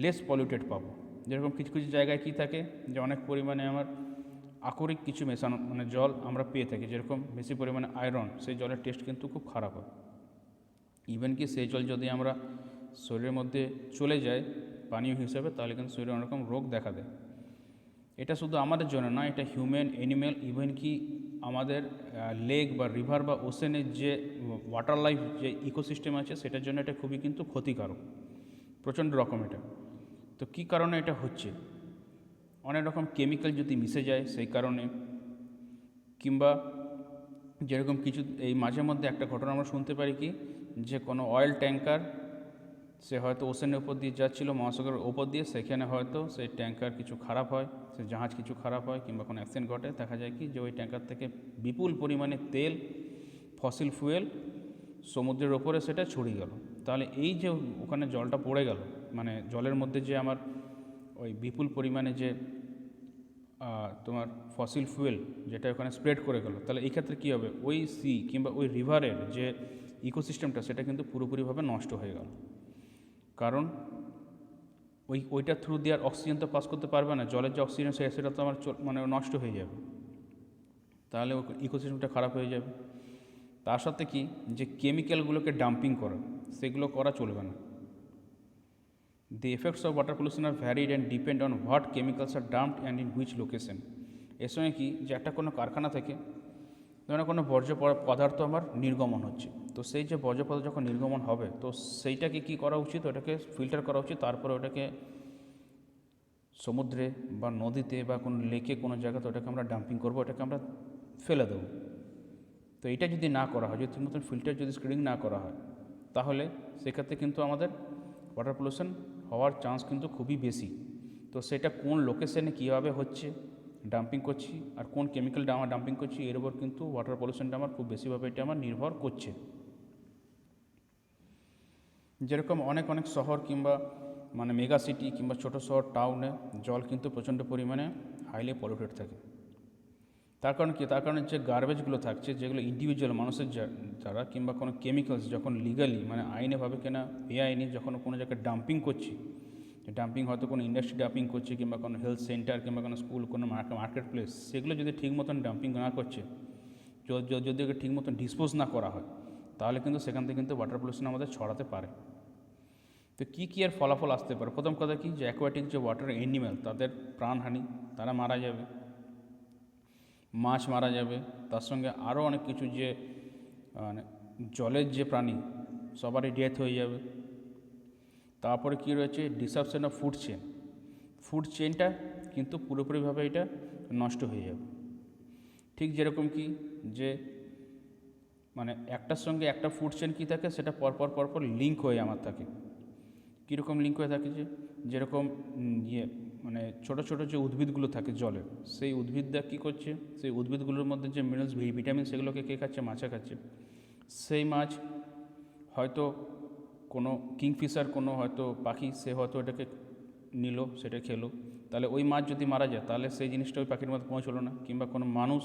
লেস পলিউটেড পাবো। যেরকম কিছু জায়গায় কী থাকে যে অনেক পরিমাণে আমার আকরিক কিছু মেশানো মানে জল আমরা পেয়ে থাকি, যেরকম বেশি পরিমাণে আয়রন, সেই জলের টেস্ট কিন্তু খুব খারাপ হয়। ইভেন কি সেই জল যদি আমরা শরীরের মধ্যে চলে যায় পানীয় হিসেবে, তাহলে কিন্তু শরীরে অনেক রকম রোগ দেখা দেয়। এটা শুধু আমাদের জন্য না, এটা হিউম্যান, অ্যানিম্যাল, ইভেন কি আমাদের লেক বা রিভার বা ওশেনের যে ওয়াটার লাইফ যে ইকোসিস্টেম আছে সেটার জন্য এটা খুবই কিন্তু ক্ষতিকারক, প্রচণ্ড রকম এটা। তো কী কারণে এটা হচ্ছে? অনেক রকম কেমিক্যাল যদি মিশে যায় সেই কারণে, কিংবা যেরকম কিছু এই মাঝে মধ্যে একটা ঘটনা আমরা শুনতে পারি কি, যে কোনো অয়েল ট্যাঙ্কার সে হয়তো ওশেনের উপর দিয়ে যাচ্ছিলো, মহাসাগরের ওপর দিয়ে, সেখানে হয়তো সেই ট্যাঙ্কার কিছু খারাপ হয়, সে জাহাজ কিছু খারাপ হয় কিংবা কোনো অ্যাক্সিডেন্ট ঘটে, দেখা যায় কি যে ওই ট্যাঙ্কার থেকে বিপুল পরিমাণে তেল, ফসিল ফুয়েল সমুদ্রের ওপরে সেটা ছড়িয়ে গেল। তাহলে এই যে ওখানে জলটা পড়ে গেল, মানে জলের মধ্যে যে আমার ওই বিপুল পরিমাণে যে তোমার ফসিল ফুয়েল যেটা ওখানে স্প্রেড করে গেল, তাহলে এই ক্ষেত্রে কী হবে, ওই সি কিংবা ওই রিভারের যে ইকোসিস্টেমটা সেটা কিন্তু পুরোপুরিভাবে নষ্ট হয়ে গেল। কারণ ওইটার থ্রু দিয়ে আর অক্সিজেন তো পাস করতে পারবে না, জলের যে অক্সিজেন সেটা তো আমার মানে নষ্ট হয়ে যাবে, তাহলে ইকোসিস্টেমটা খারাপ হয়ে যাবে। তার সাথে কি, যে কেমিক্যালগুলোকে ডাম্পিং করা, সেগুলো করা চলবে না। The effects of water pollution are varied and depend on what chemicals are dumped and in which location. এর সঙ্গে কি, যে একটা কোনো কারখানা থেকে ধরো কোনো বর্জ্য পদার্থ আমার নির্গমন হচ্ছে, তো সেই যে বর্জ্য পদার্থ যখন নির্গমন হবে, তো সেইটাকে কি করা উচিত, ওটাকে ফিল্টার করা উচিত, তারপরে ওটাকে সমুদ্রে বা নদীতে বা কোনো লেকে কোনো জায়গাতে ওটাকে আমরা ডাম্পিং করবো, ওটাকে আমরা ফেলে দেবো। তো এটা যদি না করা হয়, যদি ঠিক মতন ফিল্টার যদি স্ক্রিনিং না করা হয়, তাহলে সেক্ষেত্রে কিন্তু আমাদের ওয়াটার পলিউশন হওয়ার চান্স কিন্তু খুবই বেশি। তো সেটা কোন লোকেশনে কীভাবে হচ্ছে, ডাম্পিং করছি, আর কোন কেমিক্যালটা আমার ডাম্পিং করছি, এর উপর কিন্তু ওয়াটার পলিউশনটা আমার খুব বেশিভাবে এটা আমার নির্ভর করছে। যেরকম অনেক অনেক শহর কিংবা মানে মেগা সিটি কিংবা ছোটো শহর টাউনে জল কিন্তু প্রচণ্ড পরিমাণে হাইলি পলিউটেড থাকে। তার কারণ কি, তার কারণে যে গার্বেজগুলো থাকছে, যেগুলো ইন্ডিভিজুয়াল মানুষের দ্বারা কিংবা কোনো কেমিক্যালস যখন লিগালি মানে আইনেভাবে কেনা বেআইনি যখন কোনো জায়গায় ডাম্পিং করছি, ডাম্পিং হয়তো কোনো ইন্ডাস্ট্রি ডাম্পিং করছে কিংবা কোনো হেলথ সেন্টার কিংবা কোনো স্কুল, কোনো মার্কেট প্লেস, সেগুলো যদি ঠিক মতন ডাম্পিং না করছে, যদি ওকে ঠিক মতন ডিসপোজ না করা হয়, তাহলে কিন্তু সেখান থেকে কিন্তু ওয়াটার পলিউশন আমাদের ছড়াতে পারে। তো কী কী এর ফলাফল আসতে পারে? প্রথম কথা কি, যে অ্যাকোয়াটিক যে ওয়াটার অ্যানিম্যাল তাদের প্রাণহানি, তারা মারা যাবে, মাছ মারা যাবে, তার সঙ্গে আরও অনেক কিছু যে মানে জলের যে প্রাণী সবারই ডেথ হয়ে যাবে। তারপরে কী রয়েছে, ডিসাপশন অফ ফুড চেন, ফুড চেনটা কিন্তু পুরোপুরিভাবে এটা নষ্ট হয়ে যাবে। ঠিক যেরকম কি, যে মানে একটার সঙ্গে একটা ফুড চেন কী থাকে, সেটা পরপর লিঙ্ক হয়ে আমার থাকে। কীরকম লিঙ্ক হয়ে থাকে, যেরকম মানে ছোটো ছোটো যে উদ্ভিদগুলো থাকে জলের, সেই উদ্ভিদটা কী করছে, সেই উদ্ভিদগুলোর মধ্যে যে মিনারেলস ভিটামিন সেগুলোকে কে খাচ্ছে, মাছে খাচ্ছে। সেই মাছ হয়তো কোনো কিংফিশার, কোনো হয়তো পাখি, সে হয়তো এটাকে নিল, সেটা খেলো, তাহলে ওই মাছ যদি মারা যায়, তাহলে সেই জিনিসটা ওই পাখির মধ্যে পৌঁছলো না। কিংবা কোনো মানুষ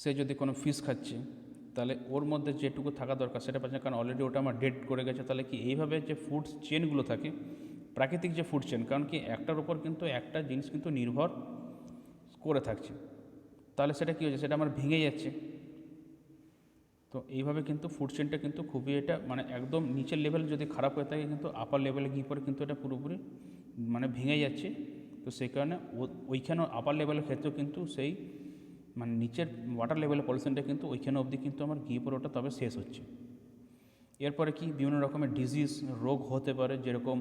সে যদি কোনো ফিশ খাচ্ছে, তাহলে ওর মধ্যে যেটুকু থাকা দরকার সেটা পাচ্ছে না, কারণ অলরেডি ওটা আমার ডেড করে গেছে। তাহলে কি, এইভাবে যে ফুড চেনগুলো থাকে, প্রাকৃতিক যে ফুড চেন, কারণ কি একটার উপর কিন্তু একটা জিনিস কিন্তু নির্ভর করে থাকছে, তাহলে সেটা কী হচ্ছে, সেটা আমার ভেঙে যাচ্ছে। তো এইভাবে কিন্তু ফুড চেনটা কিন্তু খুবই এটা মানে একদম নিচের লেভেল যদি খারাপ হয়ে থাকে, কিন্তু আপার লেভেলে গিয়ে পরে কিন্তু এটা পুরোপুরি মানে ভেঙে যাচ্ছে। তো সেই কারণে ওইখানেও আপার লেভেলের ক্ষেত্রেও কিন্তু সেই মানে নিচের ওয়াটার লেভেলের পলিউশনটা কিন্তু ওইখানে অবধি কিন্তু আমার গিয়ে পরে ওটা তবে শেষ হচ্ছে। এরপরে কি, বিভিন্ন রকমের ডিজিজ রোগ হতে পারে, যেরকম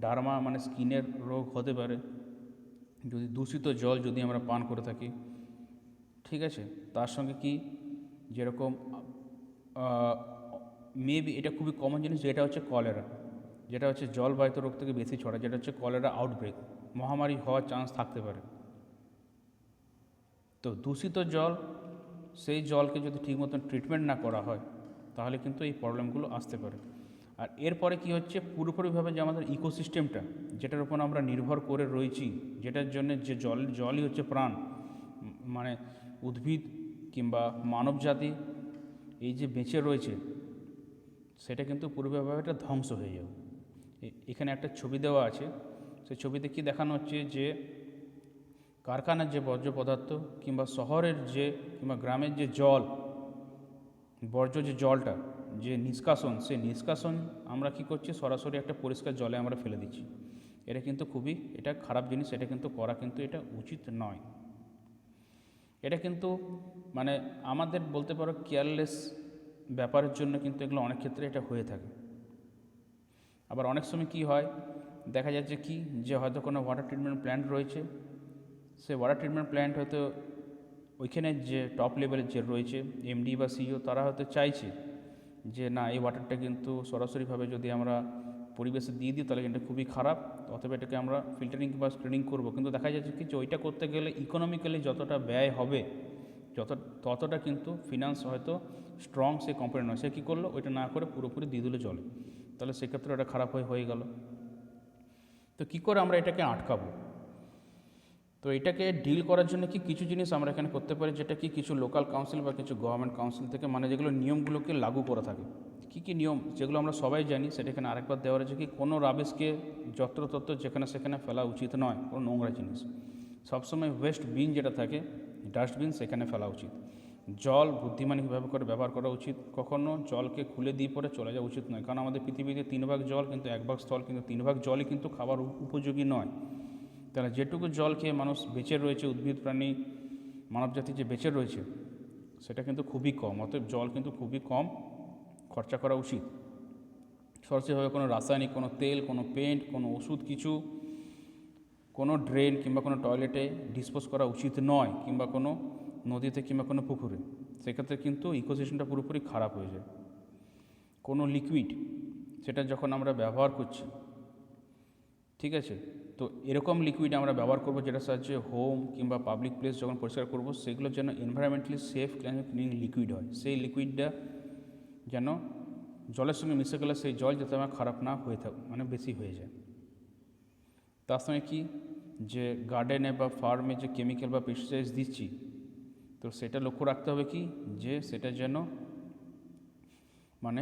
ডার্মা মানে স্কিনের রোগ হতে পারে যদি দূষিত জল যদি আমরা পান করে থাকি, ঠিক আছে। তার সঙ্গে কি, যেরকম মেবি এটা খুবই কমন জিনিস, যেটা হচ্ছে কলেরা, যেটা হচ্ছে জলবাহিত রোগ থেকে বেশি ছড়ায়, যেটা হচ্ছে কলেরা আউটব্রেক, মহামারী হওয়ার চান্স থাকতে পারে। তো দূষিত জল, সেই জলকে যদি ঠিক মতন ট্রিটমেন্ট না করা হয়, তাহলে কিন্তু এই প্রবলেমগুলো আসতে পারে। আর এরপরে কি হচ্ছে, পুরোপুরিভাবে যে আমাদের ইকোসিস্টেমটা, যেটার উপর আমরা নির্ভর করে রয়েছি, যেটার জন্য যে জলই হচ্ছে প্রাণ, মানে উদ্ভিদ কিংবা মানবজাতি এই যে বেঁচে রয়েছে, সেটা কিন্তু পুরোপুরিভাবে এটা ধ্বংস হয়ে যাবে। এখানে একটা ছবি দেওয়া আছে, সেই ছবিতে কি দেখানো হচ্ছে, যে কারখানার যে বর্জ্য পদার্থ কিংবা শহরের যে কিংবা গ্রামের যে জল, বর্জ্য যে জলটা যে নিষ্কাশন, সেই নিষ্কাশন আমরা কি করছি, সরাসরি একটা পরিষ্কার জলে আমরা ফেলে দিচ্ছি। এটা কিন্তু খুবই এটা খারাপ জিনিস, এটা কিন্তু করা কিন্তু এটা উচিত নয়। এটা কিন্তু মানে আমাদের বলতে পারো কেয়ারলেস ব্যাপারের জন্য কিন্তু এগুলো অনেক ক্ষেত্রে এটা হয়ে থাকে। আবার অনেক সময় কি হয়, দেখা যাচ্ছে কি যে হয়তো কোনো ওয়াটার ট্রিটমেন্ট প্ল্যান্ট রয়েছে, সে ওয়াটার ট্রিটমেন্ট প্ল্যান্ট হয়তো ওইখানে যে টপ লেভেলের যে রয়েছে এমডি বা সিইও, তারা হয়তো চাইছে যে না এই ওয়াটারটা কিন্তু সরাসরিভাবে যদি আমরা পরিবেশে দিয়ে দিই তাহলে কিন্তু খুবই খারাপ, অথবা এটাকে আমরা ফিল্টারিং বা স্ক্রিনিং করবো। কিন্তু দেখা যাচ্ছে কি যে ওইটা করতে গেলে ইকোনমিক্যালি যতটা ব্যয় হবে ততটা কিন্তু ফিনান্স হয়তো স্ট্রং সে কোম্পানি নয়, সে কী করলো ওইটা না করে পুরোপুরি দিয়ে দিলে চলে, তাহলে সেক্ষেত্রে ওটা খারাপ হয়ে গেল। তো কী করে আমরা এটাকে আটকাবো? তো এটাকে ডিল করার জন্য কি কিছু জিনিস আমরা এখানে করতে পারি, যেটা কি কিছু লোকাল কাউন্সিল বা কিছু গভর্নমেন্ট কাউন্সিল থেকে মানে যেগুলো নিয়মগুলোকে লাগু করা থাকে। কী কী নিয়ম যেগুলো আমরা সবাই জানি, সেটা এখানে আরেকবার দেওয়া রয়েছে কি কোনো রাবিশকে যত্রতত্র যেখানে সেখানে ফেলা উচিত নয়, কোনো নোংরা জিনিস। সবসময় ওয়েস্ট বিন যেটা থাকে ডাস্টবিন সেখানে ফেলা উচিত। জল বুদ্ধিমানভাবে করে ব্যবহার করা উচিত, কখনও জলকে খুলে দিয়ে পরে চলে যাওয়া উচিত নয়, কারণ আমাদের পৃথিবীতে 3 ভাগ জল কিন্তু 1 ভাগ স্থল, কিন্তু 3 ভাগ জলই কিন্তু খাবার উপযোগী নয়। তাহলে যেটুকু জল খেয়ে মানুষ বেঁচে রয়েছে, উদ্ভিদ প্রাণী মানবজাতি যে বেঁচে রয়েছে সেটা কিন্তু খুবই কম, অতএব জল কিন্তু খুবই কম খরচা করা উচিত। সরাসরিভাবে কোনো রাসায়নিক কোনো তেল কোনো পেন্ট কোনো ওষুধ কিছু কোনো ড্রেন কিংবা কোনো টয়লেটে ডিসপোজ করা উচিত নয়, কিংবা কোনো নদীতে কিংবা কোনো পুকুরে, সেক্ষেত্রে কিন্তু ইকোসিস্টেমটা পুরোপুরি খারাপ হয়ে যায়। কোনো লিকুইড সেটা যখন আমরা ব্যবহার করছি, ঠিক আছে, তো এরকম লিকুইড আমরা ব্যবহার করব যেটা সাহায্যে হোম কিংবা পাবলিক প্লেস যখন পরিষ্কার করব সেগুলো যেন এনভায়রনমেন্টালি সেফ ক্লিন লিকুইড হয়, সেই লিকুইডটা যেন জলের সঙ্গে মিশে গেলে সেই জল যাতে আমার খারাপ না হয়ে থাকে মানে বেশি হয়ে যায়। তার সঙ্গে কি যে গার্ডেনে বা ফার্মে যে কেমিক্যাল বা পেস্টিসাইডস দিচ্ছি, তো সেটা লক্ষ্য রাখতে হবে কি যে সেটা যেন মানে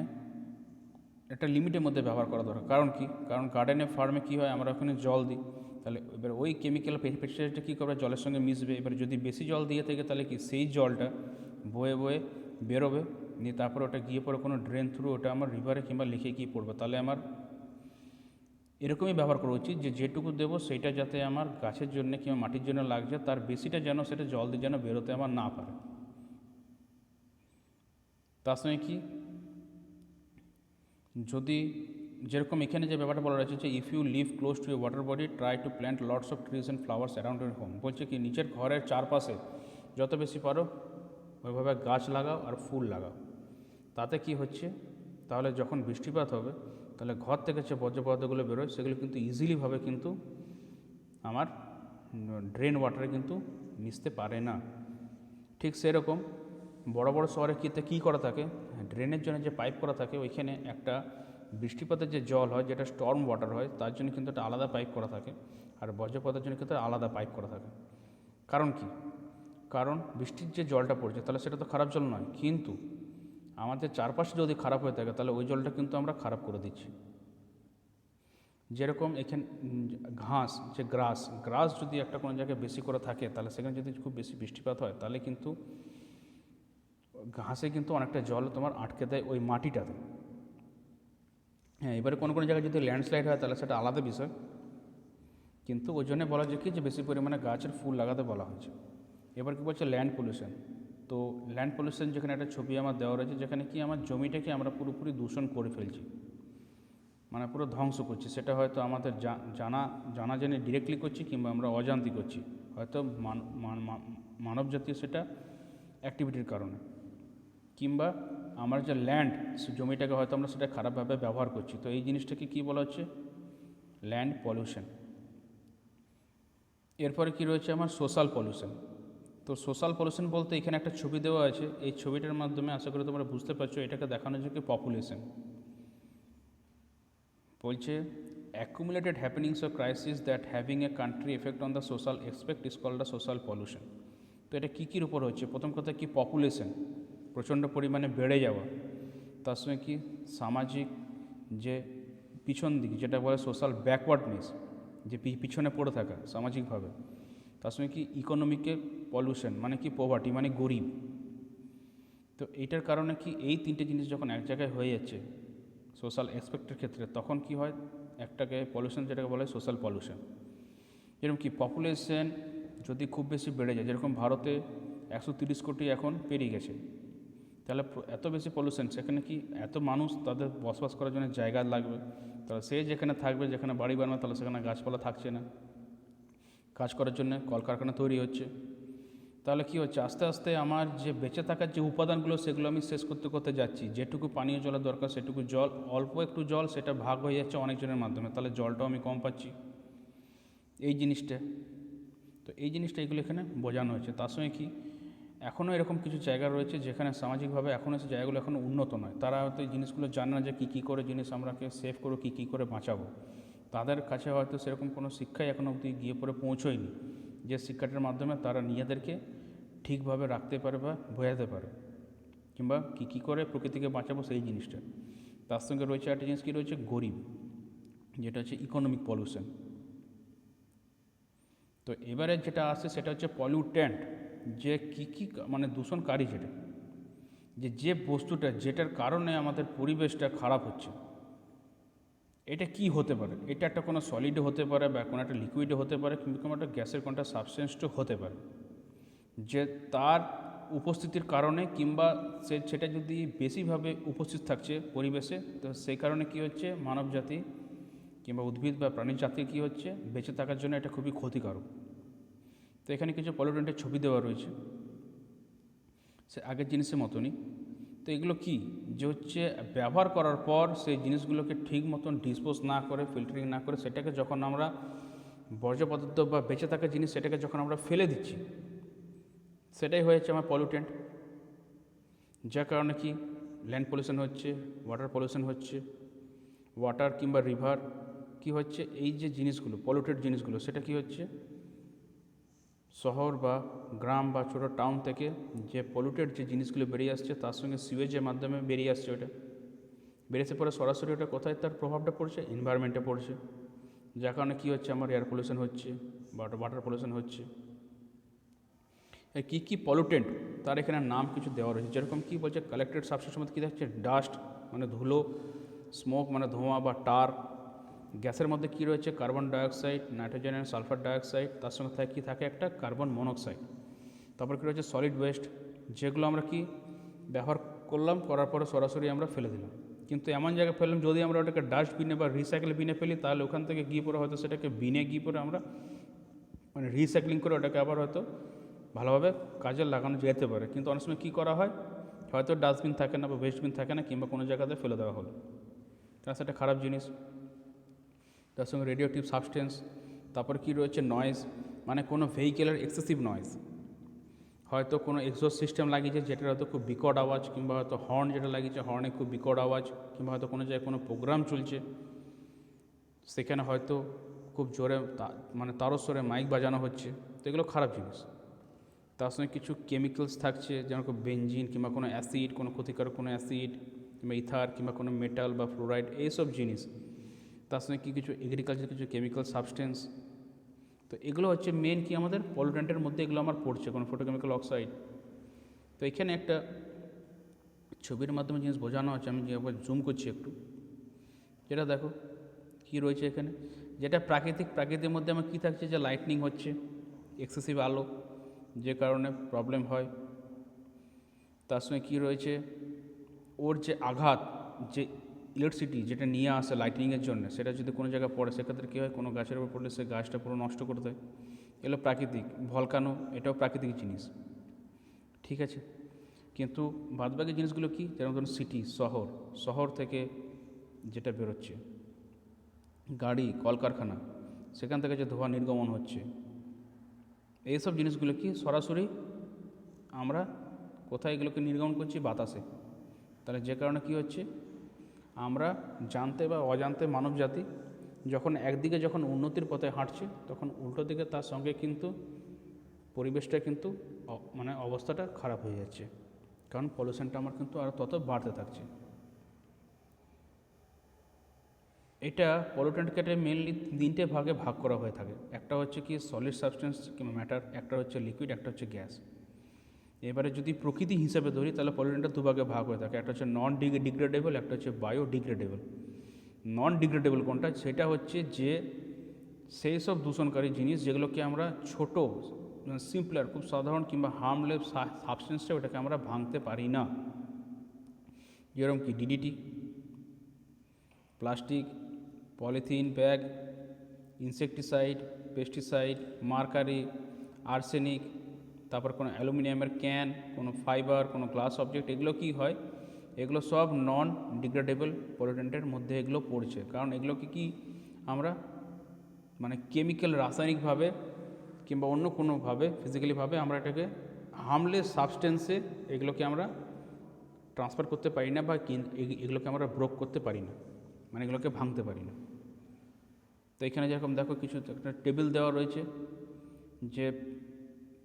একটা লিমিটের মধ্যে ব্যবহার করা দরকার। কারণ কি, কারণ গার্ডেনে ফার্মে কী হয়, আমরা ওখানে জল দিই, তাহলে এবার ওই কেমিক্যাল পেস্টিসাইডটা কী করবে জলের সঙ্গে মিশবে। এবার যদি বেশি জল দিয়ে থাকে তাহলে কি সেই জলটা বয়ে বয়ে বেরোবে, নিয়ে তারপরে ওটা গিয়ে পড়ে কোনো ড্রেন থ্রু ওটা আমার রিভারে কিংবা লিখে গিয়ে পড়বে। তাহলে আমার এরকমই ব্যবহার করা উচিত যে যেটুকু দেবো সেইটা যাতে আমার গাছের জন্য কিংবা মাটির জন্য লাগছে, তার বেশিটা যেন সেটা জল দিয়ে যেন বেরোতে আমার না পারে। তার সঙ্গে কি যদি যেরকম এখানে যে ব্যাপারটা বলা রয়েছে যে if you live close to a water body try to plant lots of trees and flowers around your home. বলছে কি নিজের ঘরের চারপাশে যত বেশি পারো ওইভাবে গাছ লাগাও আর ফুল লাগাও। তাতে কি হচ্ছে, তাহলে যখন বৃষ্টিপাত হবে তাহলে ঘর থেকে যে বর্জ্য পদার্থগুলো বেরোয় সেগুলো কিন্তু ইজিলিভাবে কিন্তু আমার ড্রেন ওয়াটারে কিন্তু মিশতে পারে না। ঠিক সেরকম বড় বড় শহরে কী করা থাকে, ড্রেনের জন্য যে পাইপ করা থাকে ওইখানে একটা বৃষ্টিপাতের যে জল হয় যেটা স্টর্ম ওয়াটার হয় তার জন্য কিন্তু একটা আলাদা পাইপ করা থাকে, আর বর্জ্য পদার্থের জন্য কিন্তু আলাদা পাইপ করা থাকে। কারণ কি, কারণ বৃষ্টির যে জলটা পড়ছে তাহলে সেটা তো খারাপ জল নয়, কিন্তু আমাদের চারপাশে যদি খারাপ হয়ে থাকে তাহলে ওই জলটা কিন্তু আমরা খারাপ করে দিচ্ছি। যেরকম এখানে ঘাস যে গ্রাস যদি একটা কোনো জায়গায় বেশি করে থাকে তাহলে সেখানে যদি খুব বেশি বৃষ্টিপাত হয় তাহলে কিন্তু ঘাসে কিন্তু অনেকটা জল তোমার আটকে দেয় ওই মাটিটাতে। হ্যাঁ, এবারে কোনো কোনো জায়গায় যদি ল্যান্ডস্লাইড হয় তাহলে সেটা আলাদা বিষয়, কিন্তু ওই জন্য বলা যায় কি যে বেশি পরিমাণে গাছের ফুল লাগাতে বলা হয়েছে। এবার কি বলছে ল্যান্ড পলিউশন। তো ল্যান্ড পলিউশন যেখানে একটা ছবি আমার দেওয়া রয়েছে যেখানে কি আমার জমিটাকে আমরা পুরোপুরি দূষণ করে ফেলছি, মানে পুরো ধ্বংস করছি। সেটা হয়তো আমাদের জানা জেনে ডিরেক্টলি করছি কিংবা আমরা অজান্তি করছি, হয়তো মানব জাতীয় সেটা অ্যাক্টিভিটির কারণে, কিংবা আমার যে ল্যান্ড জমিটাকে হয়তো আমরা সেটা খারাপভাবে ব্যবহার করছি। তো এই জিনিসটাকে কী বলা হচ্ছে, ল্যান্ড পলিউশন। এরপরে কি রয়েছে আমার সোশ্যাল পলিউশন। তো সোশ্যাল পলিউশন বলতে এখানে একটা ছবি দেওয়া আছে, এই ছবিটার মাধ্যমে আশা করি তোমরা বুঝতে পারছো এটাকে দেখানো হচ্ছে কি পপুলেশন। বলছে accumulated happenings of crisis that having a country effect on the social expect is called the social pollution. তো এটা কী কীর উপর হচ্ছে, প্রথম কথা কি পপুলেশন প্রচণ্ড পরিমাণে বেড়ে যাওয়া, তার সঙ্গে কি সামাজিক যে পিছন দিক যেটা বলে সোশ্যাল ব্যাকওয়ার্ডনেস, যে পিছনে পড়ে থাকা সামাজিকভাবে, তার সঙ্গে কি ইকোনমিকে পলিউশন মানে কি পভার্টি মানে গরিব। তো এইটার কারণে কি এই তিনটে জিনিস যখন এক জায়গায় হয়ে যাচ্ছে সোশ্যাল অ্যাসপেক্টের ক্ষেত্রে তখন কি হয়, একটাকে পলিউশন যেটাকে বলা হয় সোশ্যাল পলিউশন। যেরকম কি পপুলেশন যদি খুব বেশি বেড়ে যায়, যেরকম ভারতে 130 কোটি এখন পেরিয়ে গেছে, তাহলে এত বেশি পলিউশন, সেখানে কি এত মানুষ তাদের বসবাস করার জন্য জায়গা লাগবে, তাহলে সে যেখানে থাকবে, যেখানে বাড়ি বানাবে, তাহলে সেখানে গাছপালা থাকছে না, কাজ করার জন্য কলকারখানা তৈরি হচ্ছে। তাহলে কি হচ্ছে, আস্তে আস্তে আমার যে বেঁচে থাকার যে উপাদানগুলো সেগুলো আমি শেষ করতে করতে যাচ্ছি। যেটুকু পানীয় জলের দরকার সেটুকু জল, অল্প একটু জল, সেটা ভাগ হয়ে যাচ্ছে অনেকজনের মাধ্যমে, তাহলে জলটাও আমি কম পাচ্ছি। এই জিনিসটা, তো এই জিনিসটা এগুলো এখানে বোঝানো হয়েছে। তার সঙ্গে কি এখনও এরকম কিছু জায়গা রয়েছে যেখানে সামাজিকভাবে এখনও সেই জায়গাগুলো এখনও উন্নত নয়, তারা হয়তো এই জিনিসগুলো জানে না যে কী করে জিনিস আমরাকে সেভ করবো, কী করে বাঁচাবো। তাদের কাছে হয়তো সেরকম কোনো শিক্ষাই এখনও অবধি গিয়ে পড়ে পৌঁছয়নি, যে শিক্ষাটার মাধ্যমে তারা নিজেদেরকে ঠিকভাবে রাখতে পারে বা বোঝাতে পারে, কিংবা কী করে প্রকৃতিকে বাঁচাবো সেই জিনিসটা। তার সঙ্গে রয়েছে একটা জিনিস কী রয়েছে, গরিব, যেটা হচ্ছে ইকোনমিক পলিউশন। তো এবারে যেটা আসছে সেটা হচ্ছে পলিউট্যান্ট, যে কী মানে দূষণকারী, যেটা যে বস্তুটা যেটার কারণে আমাদের পরিবেশটা খারাপ হচ্ছে, এটা কি হতে পারে। এটা একটা কোনো সলিডও হতে পারে, বা কোনো একটা লিকুইডও হতে পারে, কিংবা কোনো একটা গ্যাসের কোনটা সাবস্টেন্সও হতে পারে, যে তার উপস্থিতির কারণে, কিংবা সেটা যদি বেশিভাবে উপস্থিত থাকছে পরিবেশে, তো সেই কারণে কি হচ্ছে, মানব জাতি কিংবা উদ্ভিদ বা প্রাণী জাতি কী হচ্ছে, বেঁচে থাকার জন্য এটা খুবই ক্ষতিকারক। তো এখানে কিছু পলিউটেন্টের ছবি দেওয়া রয়েছে, সে আগের জিনিসের মতনই। তো এগুলো কি, যে হচ্ছে ব্যবহার করার পর সেই জিনিসগুলোকে ঠিক মতন ডিসপোজ না করে, ফিল্টারিং না করে, সেটাকে যখন আমরা বর্জ্য পদার্থ বা বেঁচে থাকা জিনিস, সেটাকে যখন আমরা ফেলে দিচ্ছি, সেটাই হয়েছে আমার পলিউটেন্ট। যার কারণে কি ল্যান্ড পলিউশন হচ্ছে, ওয়াটার পলিউশন হচ্ছে, ওয়াটার কিংবা রিভার কি হচ্ছে, এই যে জিনিসগুলো পলিউটেড জিনিসগুলো, সেটা কি হচ্ছে, শহর বা গ্রাম বা ছোটো টাউন থেকে যে পলিউটেড যে জিনিসগুলো বেরিয়ে আসছে, তার সঙ্গে সিওয়েজের মাধ্যমে বেরিয়ে আসছে, ওটা বেরিয়েছে পরে সরাসরি ওটা কোথায় তার প্রভাবটা পড়ছে, এনভায়রনমেন্টে পড়ছে। যার কারণে কী হচ্ছে, আমার এয়ার পলিউশন হচ্ছে বা ওয়াটার পলিউশন হচ্ছে। কী পলিউটেন্ট তার এখানে নাম কিছু দেওয়া রয়েছে, যেরকম কী বলছে, কালেক্টেড সাবস্টেন্সের মধ্যে কী থাকছে, ডাস্ট মানে ধুলো, স্মোক মানে ধোঁয়া বা টার, গ্যাসের মধ্যে কী রয়েছে, carbon dioxide, nitrogen and sulphur dioxide, তার সঙ্গে কী থাকে, একটা কার্বন মনোক্সাইড। তারপর কী রয়েছে, সলিড ওয়েস্ট, যেগুলো আমরা কি ব্যবহার করলাম, করার পরে সরাসরি আমরা ফেলে দিলাম, কিন্তু এমন জায়গায় ফেললাম, যদি আমরা ওটাকে ডাস্টবিনে বা রিসাইকেল বিনে ফেলি, তাহলে ওখান থেকে গিয়ে পরে হয়তো সেটাকে বিনে গিয়ে পরে আমরা মানে রিসাইক্লিং করে ওটাকে আবার হয়তো ভালোভাবে কাজে লাগানো যেতে পারে। কিন্তু অনেক সময় কী করা হয়, হয়তো ডাস্টবিন থাকে না বা ওয়েস্টবিন থাকে না, কিংবা কোনো জায়গাতে ফেলে দেওয়া হলো, তাহলে সেটা খারাপ জিনিস। তার সঙ্গে রেডিওঅ্যাক্টিভ সাবস্টেন্স। তারপর কী রয়েছে, নয়েজ, মানে কোনো ভেহিকেলের এক্সেসিভ নয়েজ, হয়তো কোনো এক্সস্ট সিস্টেম লাগিয়েছে যেটার হয়তো খুব বিকট আওয়াজ, কিংবা হয়তো হর্ন যেটা লাগিয়েছে, হর্নে খুব বিকট আওয়াজ, কিংবা হয়তো কোনো জায়গায় কোনো প্রোগ্রাম চলছে, সেখানে হয়তো খুব জোরে মানে তারস্বরে মাইক বাজানো হচ্ছে, তো এগুলো খারাপ জিনিস। তার সঙ্গে কিছু কেমিক্যালস থাকছে, যেমন বেনজিন কিংবা কোনো অ্যাসিড, কোনো ক্ষতিকারক কোনো অ্যাসিড, কিংবা ইথার, কিংবা কোনো মেটাল বা ফ্লোরাইড, এইসব জিনিস। তার সঙ্গে কিছু এগ্রিকালচার কিছু কেমিক্যাল সাবস্টেন্স। তো এগুলো হচ্ছে মেন কি আমাদের পলিউটেন্টের মধ্যে এগুলো আমার পড়ছে, কোনো ফটোকেমিক্যাল অক্সাইড। তো এখানে একটা ছবির মাধ্যমে জিনিস বোঝানো হচ্ছে, আমি যেভাবে জুম করছি একটু, যেটা দেখো কী রয়েছে এখানে, যেটা প্রাকৃতির মধ্যে আমার কী থাকছে, যে লাইটনিং হচ্ছে, এক্সেসিভ আলো, যে কারণে প্রবলেম হয়। তার সঙ্গে কী রয়েছে, ওর যে আঘাত, যে ইলেকট্রিসিটি যেটা নিয়ে আসে লাইটিংয়ের জন্য, সেটা যদি কোনো জায়গায় পড়ে, সেক্ষেত্রে কী হয়, কোনো গাছের উপর পড়লে সে গাছটা পুরো নষ্ট করে দেয়। এগুলো প্রাকৃতিক। ভলকানো, এটাও প্রাকৃতিক জিনিস, ঠিক আছে। কিন্তু বাদবাকি জিনিসগুলো কি, যেমন ধরুন সিটি, শহর থেকে যেটা বেরোচ্ছে, গাড়ি, কলকারখানা, সেখান থেকে যে ধোঁয়া নির্গমন হচ্ছে, এইসব জিনিসগুলো কি সরাসরি আমরা কোথায় এগুলোকে নির্গমন করছি, বাতাসে। তাহলে যে কারণে কী হচ্ছে, আমরা জানতে বা অজান্তে মানবজাতি যখন একদিকে যখন উন্নতির পথে হাঁটছে, তখন উল্টো দিকে তার সঙ্গে কিন্তু পরিবেশটা কিন্তু মানে অবস্থাটা খারাপ হয়ে যাচ্ছে, কারণ পলিউশনটা আমার কিন্তু আরও তত বাড়তে থাকছে। এটা পলিউটেন্টকে মেনলি 3টে ভাগে ভাগ করা হয়ে থাকে। একটা হচ্ছে কি সলিড সাবস্টেন্স কিংবা ম্যাটার, একটা হচ্ছে লিকুইড, একটা হচ্ছে গ্যাস। এবারে যদি প্রকৃতি হিসাবে ধরি, তাহলে পলিউটেন্টটা দুভাগে ভাগ হয়ে থাকে, একটা হচ্ছে নন ডিগ্রেডেবল, একটা হচ্ছে বায়োডিগ্রেডেবল। নন ডিগ্রেডেবল কোনটা, সেটা হচ্ছে যে সেই সব দূষণকারী জিনিস যেগুলোকে আমরা ছোটো, সিম্পলার, খুব সাধারণ কিংবা হার্মলেস সাবস্টেন্সটা ওটাকে আমরা ভাঙতে পারি না। যেরকম কি DDT, plastic, polythene bag, insecticide, pesticide, mercury, arsenic, তারপর কোনো অ্যালুমিনিয়ামের ক্যান, কোনো ফাইবার, কোনো গ্লাস অবজেক্ট, এগুলো কি হয়, এগুলো সব নন ডিগ্রেডেবল পলিউটেন্টের মধ্যে এগুলো পড়ছে। কারণ এগুলোকে কি আমরা মানে কেমিক্যাল, রাসায়নিকভাবে কিংবা অন্য কোনোভাবে ফিজিক্যালিভাবে আমরা এটাকে হার্মলেস সাবস্টেন্সে এগুলোকে আমরা ট্রান্সফার করতে পারি না, বা এগুলোকে আমরা ব্রোক করতে পারি না, মানে এগুলোকে ভাঙতে পারি না। তো এখানে যেরকম দেখো কিছু একটা টেবিল দেওয়া রয়েছে যে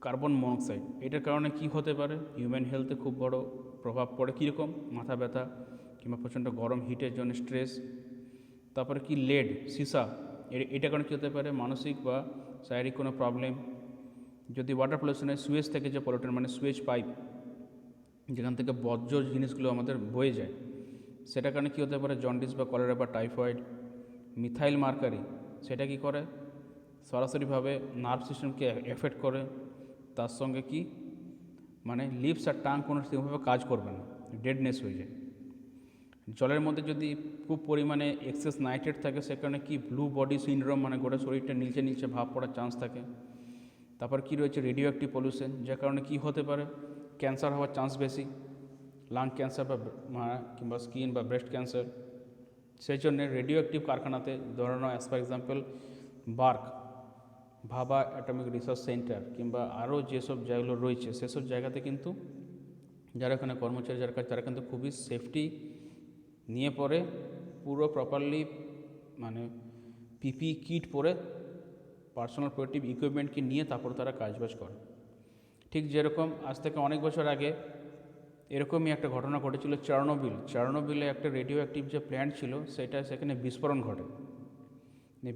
কার্বন মনোক্সাইড, এটার কারণে কি হতে পারে, হিউম্যান হেলথে খুব বড় প্রভাব পড়ে। কীরকম, মাথা ব্যথা কিংবা প্রচণ্ড গরম হিটের জন্য স্ট্রেস। তারপরে কি লেড, সীসা, এটার কারণে কী হতে পারে, মানসিক বা শারীরিক কোনো প্রবলেম। যদি ওয়াটার পলিউশনের সুয়েজ থেকে যে পলিউটেন্ট, মানে সুয়েজ পাইপ যেখান থেকে বর্জ্য জিনিসগুলো আমাদের বয়ে যায়, সেটার কারণে কী হতে পারে, জন্ডিস বা কলেরা বা টাইফয়েড। মিথাইল মার্কারি, সেটা কি করে, সরাসরিভাবে নার্ভ সিস্টেমকে এফেক্ট করে। তার সঙ্গে কি মানে লিপস আর টাং কোনো সেভাবে কাজ করবে না, ডেডনেস হয়ে যায়। জলের মধ্যে যদি খুব পরিমাণে এক্সেস নাইট্রেট থাকে, সে কারণে কি ব্লু বডি সিনড্রোম, মানে গোটা শরীরটা নিচে নিচে ভাব পড়ার চান্স থাকে। তারপর কি রয়েছে রেডিও অ্যাক্টিভ পলিউশন, যার কারণে কি হতে পারে, ক্যান্সার হওয়ার চান্স বেশি, লাং ক্যান্সার বা কিংবা স্কিন বা ব্রেস্ট ক্যান্সার। সেই জন্য রেডিও অ্যাক্টিভ কারখানাতে ধরানো, অ্যাজ ফর এক্সাম্পল বার্ক, ভাবা অ্যাটমিক রিসার্চ সেন্টার কিংবা আরও যেসব জায়গাগুলো রয়েছে, সেসব জায়গাতে কিন্তু যারা এখানে কর্মচারী যারা কিন্তু খুবই সেফটি নিয়ে পরে, পুরো প্রপারলি মানে পিপি কিট পরে, পার্সোনাল প্রোটেক্টিভ ইকুইপমেন্টকে নিয়ে তারপর তারা কাজবাজ করে। ঠিক যেরকম আজ থেকে অনেক বছর আগে এরকমই একটা ঘটনা ঘটেছিল চার্নোবিলে একটা রেডিও অ্যাক্টিভ যে প্ল্যান্ট ছিল, সেখানে বিস্ফোরণ ঘটে।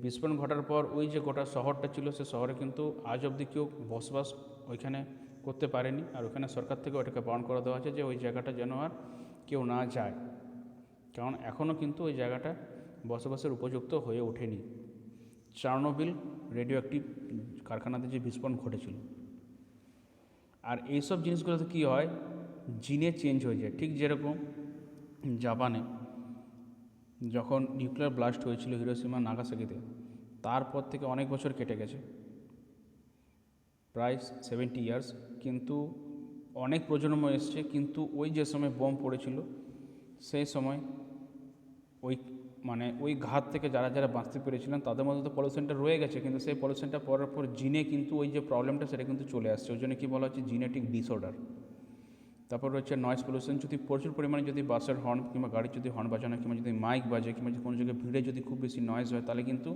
বিস্ফোরণ ঘটার পর ওই যে গোটা শহরটা ছিল, সে শহরে কিন্তু আজ অবধি কেউ বসবাস ওইখানে করতে পারেনি। আর ওখানে সরকার থেকে ওটাকে বারণ করে দেওয়া হয়েছে যে ওই জায়গাটা যেন আর কেউ না যায়, কারণ এখনও কিন্তু ওই জায়গাটা বসবাসের উপযুক্ত হয়ে ওঠেনি। চার্নোবিল রেডিও অ্যাক্টিভ কারখানাতে যে বিস্ফোরণ ঘটেছিল। আর এইসব জিনিসগুলোতে কী হয়, জিনে চেঞ্জ হয়ে যায়। ঠিক যেরকম জাপানে যখন নিউক্লিয়ার ব্লাস্ট হয়েছিল হিরোশিমা নাগাসাকিতে, তারপর থেকে অনেক বছর কেটে গেছে, প্রায় 70 ইয়ার্স, কিন্তু অনেক প্রজন্ম এসছে, কিন্তু ওই যে সময় বোম পড়েছিল, সেই সময় ওই ঘাত থেকে যারা যারা বাঁচতে পেরেছিলেন তাদের মধ্যে তো পলিউশনটা রয়ে গেছে, কিন্তু সেই পলিউশনটা পড়ার পর জিনে কিন্তু ওই যে প্রবলেমটা সেটা কিন্তু চলে আসছে। ওই জন্য কী বলা হচ্ছে, জিনেটিক ডিসঅর্ডার। তারপর রয়েছে নয়েজ পলিউশন, যদি প্রচুর পরিমাণে যদি বাসের হর্ন কিংবা গাড়ির যদি হর্ন বাজানো কিংবা যদি মাইক বাজে কিংবা যদি কোনো জায়গায় ভিড়ে যদি খুব বেশি নয়েজ হয়, তাহলে কিন্তু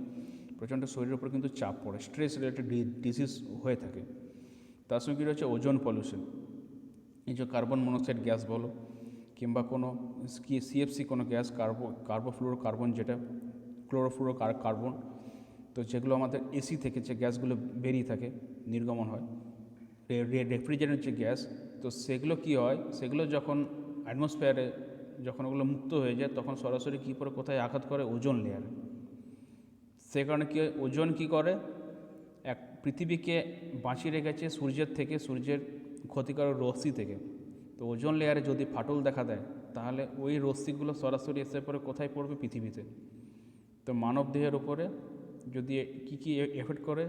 প্রচণ্ড শরীরের উপর কিন্তু চাপ পড়ে, স্ট্রেস রিলেটেড ডিজিজ হয়ে থাকে। তার সঙ্গে কী রয়েছে ওজোন পলিউশন, এই যে কার্বন মনোক্সাইড গ্যাস বলো কিংবা কোনো সিএফসি কোনো গ্যাস, কার্বোফ্লুরোকার্বন, যেটা ক্লোরোফ্লুরোকার্বন, তো যেগুলো আমাদের এসি থেকে যে গ্যাসগুলো বেরিয়ে থাকে, নির্গমন হয়, রেফ্রিজারেন্ট যে গ্যাস, তো সেগুলো কি হয়, সেগুলো যখন অ্যাটমসফিয়ারে যখন ওগুলো মুক্ত হয়ে যায়, তখন সরাসরি কী করে কোথায় আঘাত করে, ওজোন লেয়ারে। সে কারণে কী হয়, ওজোন কী করে, পৃথিবীকে বাঁচিয়ে রেখেছে সূর্যের থেকে, সূর্যের ক্ষতিকারক রশ্মি থেকে। তো ওজোন লেয়ারে যদি ফাটল দেখা দেয়, তাহলে ওই রশ্মিগুলো সরাসরি এসে পরে কোথায় পড়বে, পৃথিবীতে। তো মানব দেহের উপরে যদি কী এফেক্ট করে,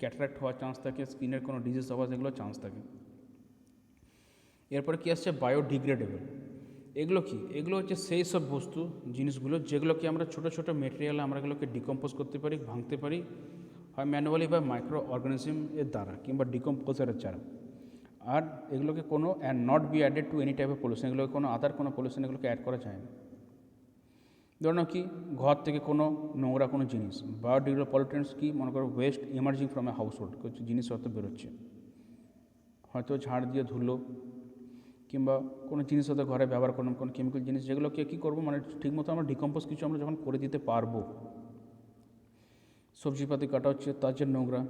ক্যাটারাক্ট হওয়ার চান্স থাকে, স্কিনের কোনো ডিজিজ হওয়ার যেগুলো চান্স থাকে। এরপরে কী আসছে, বায়োডিগ্রেডেবল। এগুলো কি, এগুলো হচ্ছে সেই সব বস্তু জিনিসগুলো যেগুলোকে আমরা ছোটো ছোটো মেটেরিয়ালে আমরা এগুলোকে ডিকম্পোজ করতে পারি, ভাঙতে পারি, হয় ম্যানুয়ালি বা মাইক্রো অর্গানিজম এর দ্বারা কিংবা ডিকম্পোজারের দ্বারা। আর এগুলোকে কোনো not be added to any type of pollution, এগুলোকে কোনো আদার কোনো পলিউশন এগুলোকে অ্যাড করা যায় না। ধরুন কি, ঘর থেকে কোনো নোংরা কোনো জিনিস, বায়োডিগ্রেডেবল পলিউটেন্টস কি, মনে করো West emerging from a house hold, কিছু জিনিসপত্র বেরোচ্ছে, হয়তো ঝাড় দিয়ে ধুলো কিংবা কোনো জিনিস হয়তো ঘরে ব্যবহার করলাম, কোনো কেমিক্যাল জিনিস, যেগুলোকে কী করবো, মানে ঠিকমতো আমরা ডিকম্পোজ কিছু আমরা যখন করে দিতে পারবো, সবজিপাতি কাটা হচ্ছে তার যে নোংরা,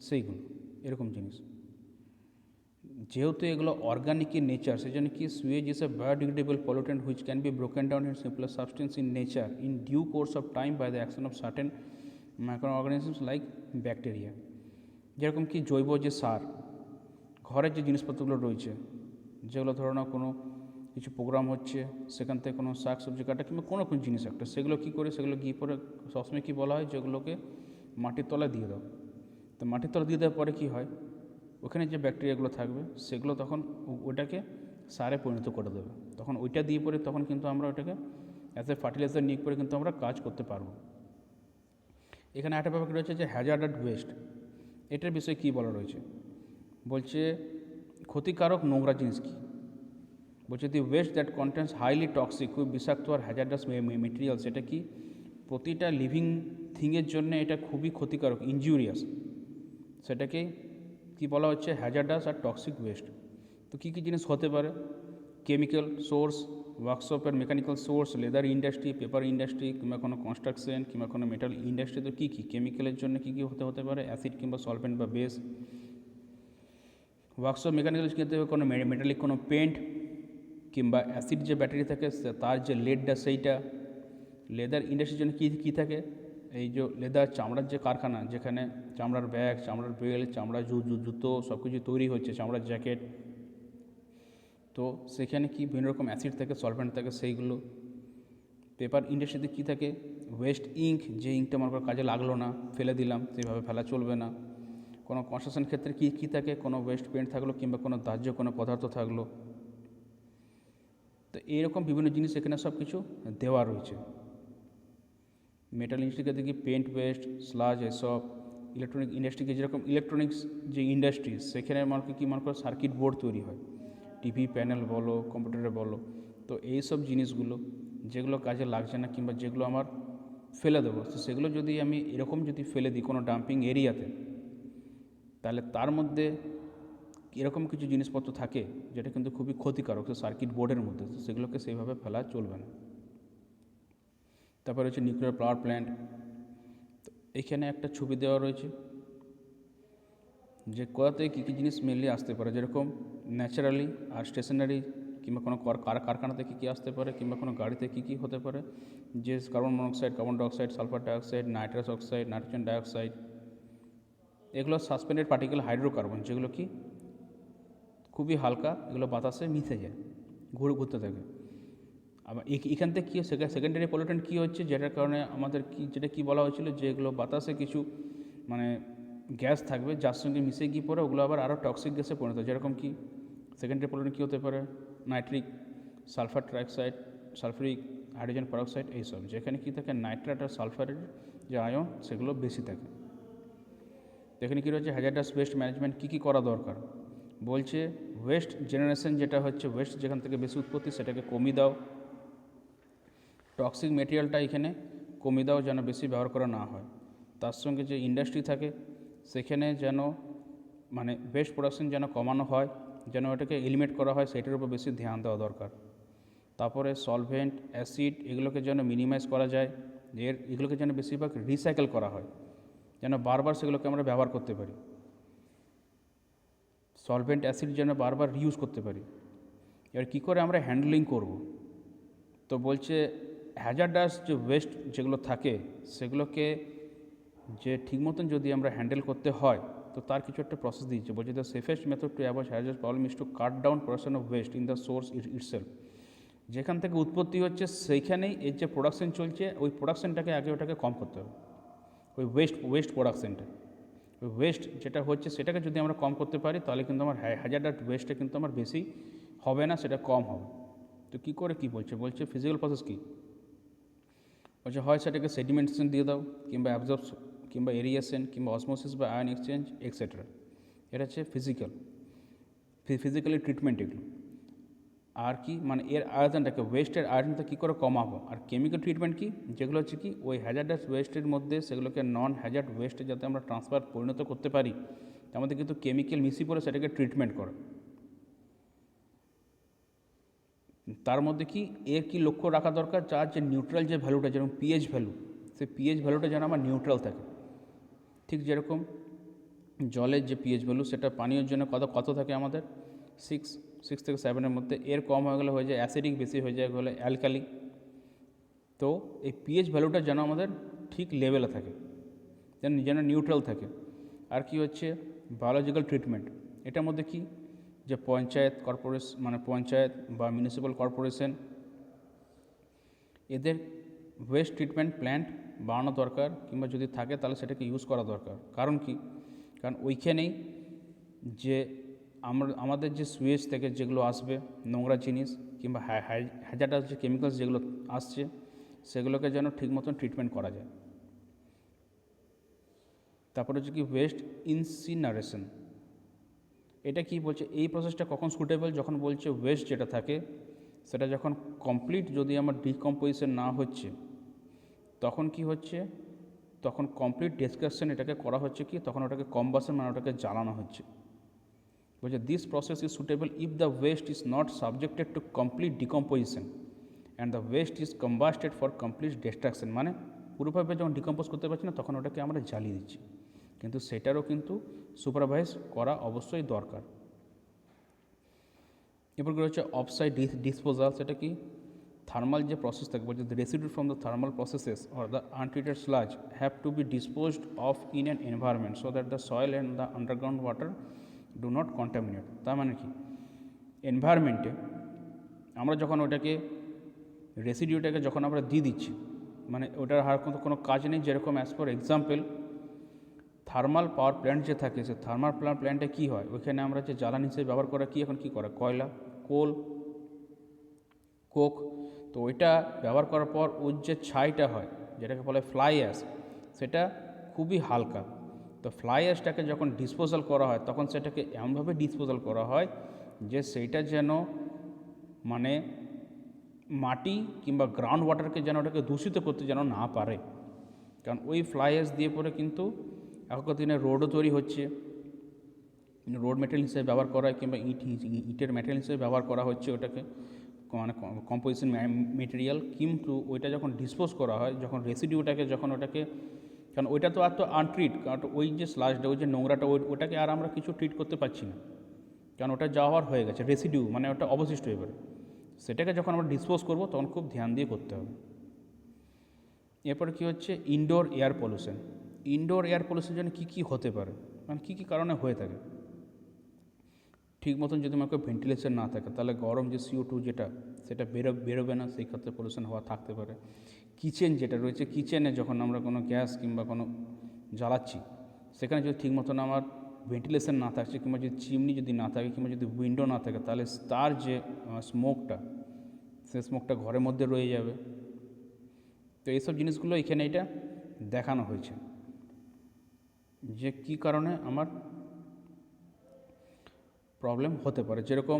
সেইগুলো, এরকম জিনিস। যেহেতু এগুলো অর্গানিক ইন নেচার, সেই জন্য কি sewage is a biodegradable pollutant which can be broken down in simpler substance in nature in due course of time by the action of certain microorganisms like bacteria. যেরকম কি জৈব যে সার, ঘরের যে জিনিসপত্রগুলো রয়েছে, যেগুলো ধরো না কোনো কিছু প্রোগ্রাম হচ্ছে, সেখান থেকে কোনো শাক সবজি কাটা কিংবা কোনো জিনিস একটা, সেগুলো কী করে, সেগুলো গিয়ে পরে সবসময় কী বলা হয়, যেগুলোকে মাটির তলায় দিয়ে দাও। তো মাটির তলায় দিয়ে দেওয়ার পরে কী হয়, ওখানে যে ব্যাকটেরিয়াগুলো থাকবে সেগুলো তখন ওইটাকে সারে পরিণত করে দেবে। তখন ওইটা দিয়ে পরে তখন কিন্তু আমরা ওইটাকে অ্যাজ এ ফার্টিলাইজার নিয়ে করে কিন্তু আমরা কাজ করতে পারবো। এখানে একটা ব্যাপার রয়েছে যে হ্যাজার্ডাস ওয়েস্ট, এটার বিষয়ে কী বলা রয়েছে, বলছে ক্ষতিকারক নোংরা জিনিস কী, বলছে the waste that contains highly toxic, খুব বিষাক্ত আর হ্যাজার্ডাস মেটেরিয়াল, সেটা কি প্রতিটা লিভিং থিংয়ের জন্য এটা খুবই ক্ষতিকারক, ইনজুরিয়াস, সেটাকে কি বলা হচ্ছে হ্যাজার্ডাস আর টক্সিক ওয়েস্ট। তো কী কী জিনিস হতে পারে, কেমিক্যাল সোর্স, ওয়ার্কশপের mechanical source, leather industry, paper industry কিংবা কোনো কনস্ট্রাকশন কিংবা কোনো মেটাল ইন্ডাস্ট্রি। তো কী কী কেমিক্যালের জন্য কী কী হতে পারে, অ্যাসিড কিংবা সলভেন্ট বা বেস। ওয়ার্কশপ মেকানিক্যাল ক্ষেত্রে কোনো মেটালিক কোনো পেন্ট কিংবা অ্যাসিড যে ব্যাটারি থাকে তার যে লেডটা সেইটা। লেদার ইন্ডাস্ট্রির জন্য কী কী থাকে, এই যে লেদার চামড়ার যে কারখানা, যেখানে চামড়ার ব্যাগ, চামড়ার বেল্ট, চামড়ার জুতো সব কিছু তৈরি হচ্ছে, চামড়ার জ্যাকেট, তো সেখানে কি বিভিন্ন রকম অ্যাসিড থাকে, সলভেন্ট থাকে সেইগুলো। পেপার ইন্ডাস্ট্রিতে কী থাকে, ওয়েস্ট ইঙ্ক, যে ইঙ্কটা আমার কাজে লাগলো না, ফেলে দিলাম, সেভাবে ফেলা চলবে না। কোনো কনস্ট্রাকশন ক্ষেত্রে কী কী থাকে, কোনো ওয়েস্ট পেন্ট থাকলো কিংবা কোনো দাহ্য কোনো পদার্থ থাকলো। তো এইরকম বিভিন্ন জিনিস এখানে সব কিছু দেওয়া রয়েছে। মেটাল ইন্ডাস্ট্রিকে দেখি পেন্ট ওয়েস্ট, স্লাজ, এসব। ইলেকট্রনিক ইন্ডাস্ট্রিকে যেরকম ইলেকট্রনিক্স যে ইন্ডাস্ট্রি, সেখানে কী মনে করো সার্কিট বোর্ড তৈরি হয়, টিভি প্যানেল বলো, কম্পিউটারে বলো। তো এইসব জিনিসগুলো যেগুলো কাজে লাগছে না কিংবা যেগুলো আমার ফেলে দেবো, তো সেগুলো যদি আমি এরকম যদি ফেলে দিই কোনো ডাম্পিং এরিয়াতে, তাহলে তার মধ্যে এরকম কিছু জিনিসপত্র থাকে যেটা কিন্তু খুবই ক্ষতিকারক সার্কিট বোর্ডের মধ্যে, সেগুলোকে সেইভাবে ফেলা চলবে না। তারপরে হচ্ছে নিউক্লিয়ার পাওয়ার প্ল্যান্ট। তো এখানে একটা ছবি দেওয়া রয়েছে যে কোথাতে কী কী জিনিস মেনলি আসতে পারে, যেরকম ন্যাচারালি আর স্টেশনারি কিংবা কোনো কারখানাতে কী কী আসতে পারে কিংবা কোনো গাড়িতে কী কী হতে পারে, যে carbon monoxide, carbon dioxide, sulphur dioxide, nitrous oxide, nitrogen dioxide, এগুলো সাসপেন্ডেড পার্টিকেল হাইড্রোকার্বন, যেগুলো কি খুবই হালকা, এগুলো বাতাসে মিশে যায়, ঘুরতে থাকে। আবার এখান থেকে কী সেকেন্ডারি পলিউটেন্ট কী হচ্ছে, যেটার কারণে আমাদের যেটা কী বলা হয়েছিল যে এগুলো বাতাসে কিছু মানে গ্যাস থাকবে, যার সঙ্গে মিশে গিয়ে পরে ওগুলো আবার আরও টক্সিক গ্যাসে পরিণত হয়। যেরকম কি সেকেন্ডারি পলিউটেন্ট কী হতে পারে, nitric, sulphur trioxide, sulphuric, hydrogen peroxide, এইসব, যেখানে কী থাকে নাইট্রেট আর সালফারের যে আয়ন সেগুলো বেশি থাকে। এখানে কী রয়েছে হ্যাজার্ডাস ওয়েস্ট ম্যানেজমেন্ট, কী কী করা দরকার, বলছে ওয়েস্ট জেনারেশন, যেটা হচ্ছে ওয়েস্ট যেখান থেকে বেশি উৎপত্তি সেটাকে কমিয়ে দাও, টক্সিক মেটেরিয়ালটা এখানে কমিয়ে দাও যেন বেশি ব্যবহার করা না হয়। তার সঙ্গে যে ইন্ডাস্ট্রি থাকে সেখানে যেন মানে ওয়েস্ট প্রোডাকশন যেন কমানো হয়, যেন এটাকে এলিমিনেট করা হয়, সেটার উপর বেশি ধ্যান দেওয়া দরকার। তারপরে সলভেন্ট, অ্যাসিড, এগুলোকে যেন মিনিমাইজ করা যায়, এগুলোকে যেন বেশিরভাগ রিসাইকেল করা হয়, যেন বারবার সেগুলোকে আমরা ব্যবহার করতে পারি। সলভেন্ট, অ্যাসিড যেন বারবার রিউজ করতে পারি। এবার কী করে আমরা হ্যান্ডলিং করব, তো বলছে হ্যাজার্ডাস যে ওয়েস্ট যেগুলো থাকে সেগুলোকে যে ঠিক মতন যদি আমরা হ্যান্ডেল করতে হয়, তো তার কিছু একটা প্রসেস দিয়েছে। বলছে the safest method to avoid hazardous problem is two cut down production of West in the source itself. যেখান থেকে উৎপত্তি হচ্ছে সেইখানেই এর যে প্রোডাকশন চলছে, ওই প্রোডাকশনটাকে আগে ওটাকে কম করতে হবে। ওই ওয়েস্ট প্রোডাকশনটা, ওই ওয়েস্ট যেটা হচ্ছে সেটাকে যদি আমরা কম করতে পারি, তাহলে কিন্তু আমার হ্যাজার্ডাস ওয়েস্টটা কিন্তু আমার বেশি হবে না, সেটা কম হবে। তো কী করে কী বলছে ফিজিক্যাল প্রসেস কী বলছে, হয় সেটাকে সেডিমেন্টেশন দিয়ে দাও কিংবা অ্যাবজর্বস কিংবা এরিয়েশন কিংবা অসমোসিস বা আয়ন এক্সচেঞ্জ এক্সেট্রা। এটা হচ্ছে ফিজিক্যালি ট্রিটমেন্ট এগুলো। আর কি মানে এর আয়তনটাকে ওয়েস্টের আয়তনটা কী করে কমাবো। আর কেমিক্যাল ট্রিটমেন্ট কি, যেগুলো হচ্ছে কি ওই হ্যাজার্ডাস ওয়েস্টের মধ্যে সেগুলোকে নন হ্যাজার্ড ওয়েস্টে যাতে আমরা ট্রান্সফার পরিণত করতে পারি, তার মধ্যে কিন্তু কেমিক্যাল মিশিয়ে পড়ে সেটাকে ট্রিটমেন্ট করা। তার মধ্যে কি এর কি লক্ষ্য রাখা দরকার, যার যে নিউট্রাল যে ভ্যালুটা, যেরকম পিএইচ ভ্যালু, সেই পিএইচ ভ্যালুটা যেন আমার নিউট্রাল থাকে। ঠিক যেরকম জলের যে পিএইচ ভ্যালু সেটা পানীয়র জন্য কত থাকে আমাদের সিক্স থেকে 7-এর মধ্যে, এর কম হয়ে গেলে হয়ে যায় অ্যাসিডিক, বেশি হয়ে যায় হলে অ্যালকালি। তো এই পিএইচ ভ্যালুটা যেন আমাদের ঠিক লেভেলে থাকে, যেন নিউট্রাল থাকে। আর কি হচ্ছে বায়োলজিক্যাল ট্রিটমেন্ট, এটার মধ্যে কি যে পঞ্চায়েত বা মিউনিসিপ্যাল কর্পোরেশন এদের ওয়েস্ট ট্রিটমেন্ট প্ল্যান্ট বানানো দরকার, কিংবা যদি থাকে তাহলে সেটাকে ইউজ করা দরকার। কারণ কি, কারণ ওইখানেই যে আমাদের যে সুয়েজ থেকে যেগুলো আসবে নোংরা জিনিস কিংবা হ্যাজার্ডাস যে কেমিক্যালস যেগুলো আসছে, সেগুলোকে যেন ঠিক মতন ট্রিটমেন্ট করা যায়। তারপরে হচ্ছে কি ওয়েস্ট ইনসিনারেশন, এটা কি বলছে, এই প্রসেসটা কখন সুটেবল, যখন বলছে ওয়েস্ট যেটা থাকে সেটা যখন কমপ্লিট যদি আমার ডিকম্পোজিশন না হচ্ছে, তখন কি হচ্ছে, তখন কমপ্লিট ডিসকাশন এটাকে করা হচ্ছে কি, তখন ওটাকে কম্বাসন মানে ওটাকে জ্বালানো হচ্ছে। বলছে this process is suitable if the waste is not subjected to complete decomposition and the waste is combusted for complete destruction, মানে পুরোভাবে যখন ডিকম্পোজ করতে পারছি না তখন ওটাকে আমরা জ্বালিয়ে দিচ্ছি, কিন্তু সেটারও কিন্তু সুপারভাইজ করা অবশ্যই দরকার। এরপর হচ্ছে অফসাইড ডিসপোজাল, সেটা কি থার্মাল যে প্রসেস থাকে, বলছে the residue from the thermal processes or the untreated sludge have to be disposed of in an environment so that the soil and the underground water do not contaminate. তার মানে কি, এনভায়রনমেন্টে আমরা যখন ওটাকে রেসিডিউটাকে যখন আমরা দিয়ে দিচ্ছি, মানে ওটার হার কোনো কাজ নেই। যেরকম as for example thermal power plant যে থাকে, সে থার্মাল পাওয়ার প্ল্যান্টে কী হয়, ওইখানে আমরা যে জ্বালানি হিসেবে ব্যবহার করা কি এখন কী করা, কয়লা, কোল, কোক। তো ওইটা ব্যবহার করার পর ওর যে ছাইটা হয় যেটাকে বলে ফ্লাই অ্যাশ, সেটা খুবই হালকা। তো ফ্লাই অ্যাশটাকে যখন ডিসপোজাল করা হয় তখন সেটাকে এমনভাবে ডিসপোজাল করা হয় যে সেইটা যেন মানে মাটি কিংবা গ্রাউন্ড ওয়াটারকে যেন ওটাকে দূষিত করতে যেন না পারে। কারণ ওই ফ্লাই অ্যাশ দিয়ে পরে কিন্তু এখনকার দিনে রোডও তৈরি হচ্ছে, রোড মেটেরিয়াল হিসেবে ব্যবহার করা হয়, কিংবা ইটের ম্যাটেরিয়াল হিসেবে ব্যবহার করা হচ্ছে ওটাকে, মানে কম্পোজিশন মেটেরিয়াল। কিন্তু ওইটা যখন ডিসপোজ করা হয়, যখন রেসিডিউটাকে যখন ওটাকে, কারণ ওইটা তো আর তো আনট্রিট, কারণ ওই যে স্লাজটা, ওই যে নোংরাটা, ওটাকে আর আমরা কিছু ট্রিট করতে পারছি না, কারণ ওটা যাওয়ার হয়ে গেছে রেসিডিউ, মানে ওটা অবশিষ্ট হয়ে পড়ে। সেটাকে যখন আমরা ডিসপোজ করবো তখন খুব ধ্যান দিয়ে করতে হবে। এরপরে কী হচ্ছে indoor air pollution. Indoor air পলিউশনের জন্য কী কী হতে পারে, মানে কী কী কারণে হয়ে থাকে। ঠিক মতন যদি আমাকে ভেন্টিলেশন না থাকে তাহলে গরম যে CO2 যেটা সেটা বেরোবে না, সেই ক্ষেত্রে পলিউশন হওয়া থাকতে পারে। কিচেন যেটা রয়েছে, কিচেনে যখন আমরা কোনো গ্যাস কিংবা কোনো জ্বালাচ্ছি, সেখানে যদি ঠিক মতন আমার ভেন্টিলেশন না থাকছে, কিংবা যদি চিমনি যদি না থাকে, কিংবা যদি উইন্ডো না থাকে, তাহলে তার যে স্মোকটা, সেই স্মোকটা ঘরের মধ্যে রয়ে যাবে। তো এইসব জিনিসগুলো এখানে এটা দেখানো হয়েছে যে কী কারণে আমার প্রবলেম হতে পারে। যেরকম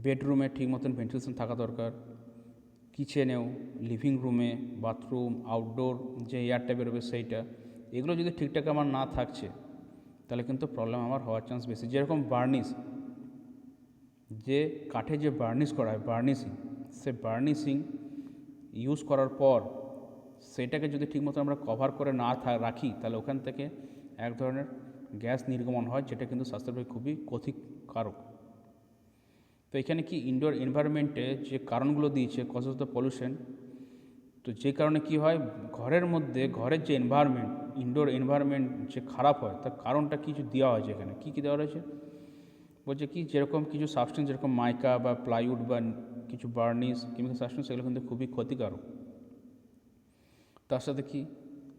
বেডরুমে ঠিক মতন ভেন্টিলেশন থাকা দরকার, কিচেনেও, লিভিং রুমে, বাথরুম, আউটডোর যে এয়ারটা বেরোবে সেইটা, এগুলো যদি ঠিকঠাক আমার না থাকছে তাহলে কিন্তু প্রবলেম আমার হওয়ার চান্স বেশি। যেরকম বার্নিশ, যে কাঠে যে বার্নিশ করা হয়, বার্নিশিং, সে বার্নিশিং ইউজ করার পর সেটাকে যদি ঠিকমতো আমরা কভার করে না রাখি, তাহলে ওখান থেকে এক ধরনের গ্যাস নির্গমন হয়, যেটা কিন্তু স্বাস্থ্যের পক্ষে খুবই ক্ষতিকারক। তো এখানে কি ইনডোর এনভায়রনমেন্টে যে কারণগুলো দিয়েছে কজ অফ দ্য পলিউশন, তো যে কারণে কি হয়, ঘরের মধ্যে ঘরের যে এনভায়রনমেন্ট, ইনডোর এনভায়রনমেন্ট যে খারাপ হয় তার কারণটা কিছু দেওয়া হয়েছে। এখানে কী কী দেওয়া রয়েছে বলছে কি, যেরকম কিছু সাবস্টেন্স যেরকম মাইকা বা প্লাইউড বা কিছু বার্নিশ কেমিক্যাল সাবস্টেন্স, সেগুলো কিন্তু খুবই ক্ষতিকারক। তার সাথে কি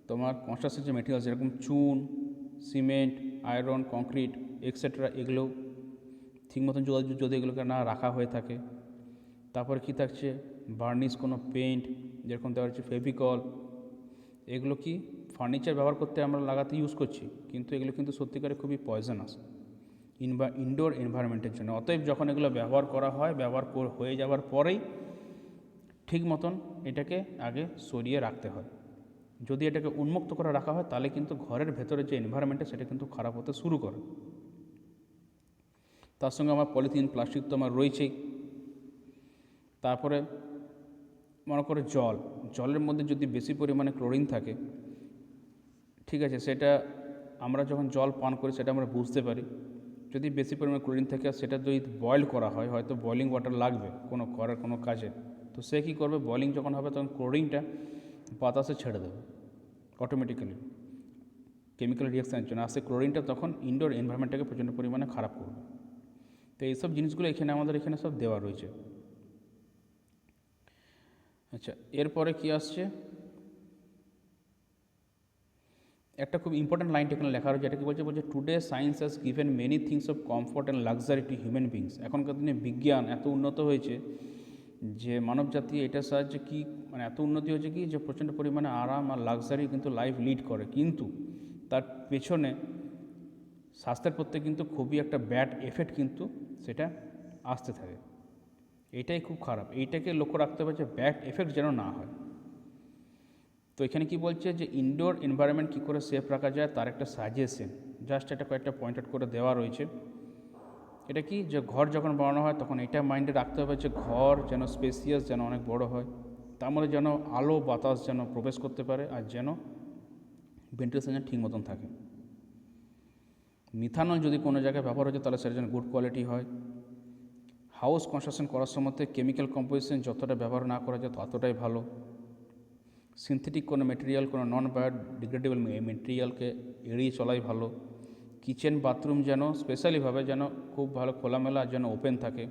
তোমার কনস্ট্রাকশন যে মেটেরিয়াল যেরকম চুন, সিমেন্ট, আয়রন, কংক্রিট এক্সেট্রা, এগুলো ঠিক মতন যদি এগুলোকে না রাখা হয়ে থাকে। তারপরে কি থাকছে, বার্নিশ কোনো পেইন্ট যেরকম দেওয়া হচ্ছে ফেভিকল, এগুলো কি ফার্নিচার ব্যবহার করতে আমরা লাগাতে ইউজ করছি, কিন্তু এগুলো কিন্তু সত্যিকারে খুবই পয়জনাস ইনডোর এনভায়রনমেন্টের জন্য। অতএব যখন এগুলো ব্যবহার করা হয়, ব্যবহার হয়ে যাওয়ার পরেই ঠিক মতন এটাকে আগে সরিয়ে রাখতে হয়। যদি এটাকে উন্মুক্ত করে রাখা হয় তাহলে কিন্তু ঘরের ভেতরে যে এনভায়রনমেন্টটা সেটা কিন্তু খারাপ হতে শুরু করে। তার সঙ্গে আমার পলিথিন, প্লাস্টিক তো আমার রয়েছেই। তারপরে মনে করে জলের মধ্যে যদি বেশি পরিমাণে ক্লোরিন থাকে, ঠিক আছে, সেটা আমরা যখন জল পান করি সেটা আমরা বুঝতে পারি, যদি বেশি পরিমাণে ক্লোরিন থাকে সেটা যদি বয়েল করা হয়, হয়তো বয়েলিং ওয়াটার লাগবে কোনো কাজে, তো সে কী করবে, বয়েলিং যখন হবে তখন ক্লোরিনটা বাতাসে ছেড়ে দেবে অটোমেটিক্যালি কেমিক্যাল রিয়াকশানের জন্য, আর সেই ক্লোরিনটা তখন ইনডোর এনভায়রনমেন্টটাকে প্রচণ্ড পরিমাণে খারাপ করবে। তো এইসব জিনিসগুলো আমাদের এখানে সব দেওয়া রয়েছে। আচ্ছা, এরপরে কি আসছে, একটা খুব ইম্পর্টেন্ট লাইনটা এখানে লেখা রয়েছে, এটা কি বলছে today science has given many things of comfort and luxury two human beings. এখনকার দিনে বিজ্ঞান এত উন্নত হয়েছে যে মানব জাতি এটার সাহায্যে কি এত উন্নতি হয়েছে কি যে প্রচণ্ড পরিমাণে আরাম আর লাক্সারি কিন্তু লাইফ লিড করে, কিন্তু তার পেছনে স্বাস্থ্যের প্রতি কিন্তু খুবই একটা ব্যাড এফেক্ট কিন্তু সেটা আসতে থাকে। এইটাই খুব খারাপ, এইটাকে লক্ষ্য রাখতে হবে যে ব্যাড এফেক্ট যেন না হয়। তো এখানে কি বলছে যে ইনডোর এনভায়রনমেন্ট কী করে সেফ রাখা যায় তার একটা সাজেশন, জাস্ট এটা কয়েকটা পয়েন্ট আউট করে দেওয়া রয়েছে। এটা কি যে ঘর যখন বানানো হয় তখন এটা মাইন্ডে রাখতে হবে যে ঘর যেন স্পেসিয়াস, যেন অনেক বড় হয়, তার মধ্যে যেন আলো বাতাস যেন প্রবেশ করতে পারে, আর যেন ভেন্টিলেশন যেন ঠিক মতন থাকে। মিথানল যদি কোনো জায়গায় ব্যবহার হচ্ছে তাহলে সেটা যেন গুড কোয়ালিটি হয়। হাউস কনস্ট্রাকশন করার সময় কেমিক্যাল কম্পোজিশন যতটা ব্যবহার না করা যায় ততটাই ভালো। সিনথেটিক কোনো মেটেরিয়াল, কোনো নন বায়োডিগ্রেডেবল মেটেরিয়ালকে এড়িয়ে চলাই ভালো। কিচেন বাথরুম যেন স্পেশালিভাবে যেন খুব ভালো খোলামেলা যেন ওপেন থাকে।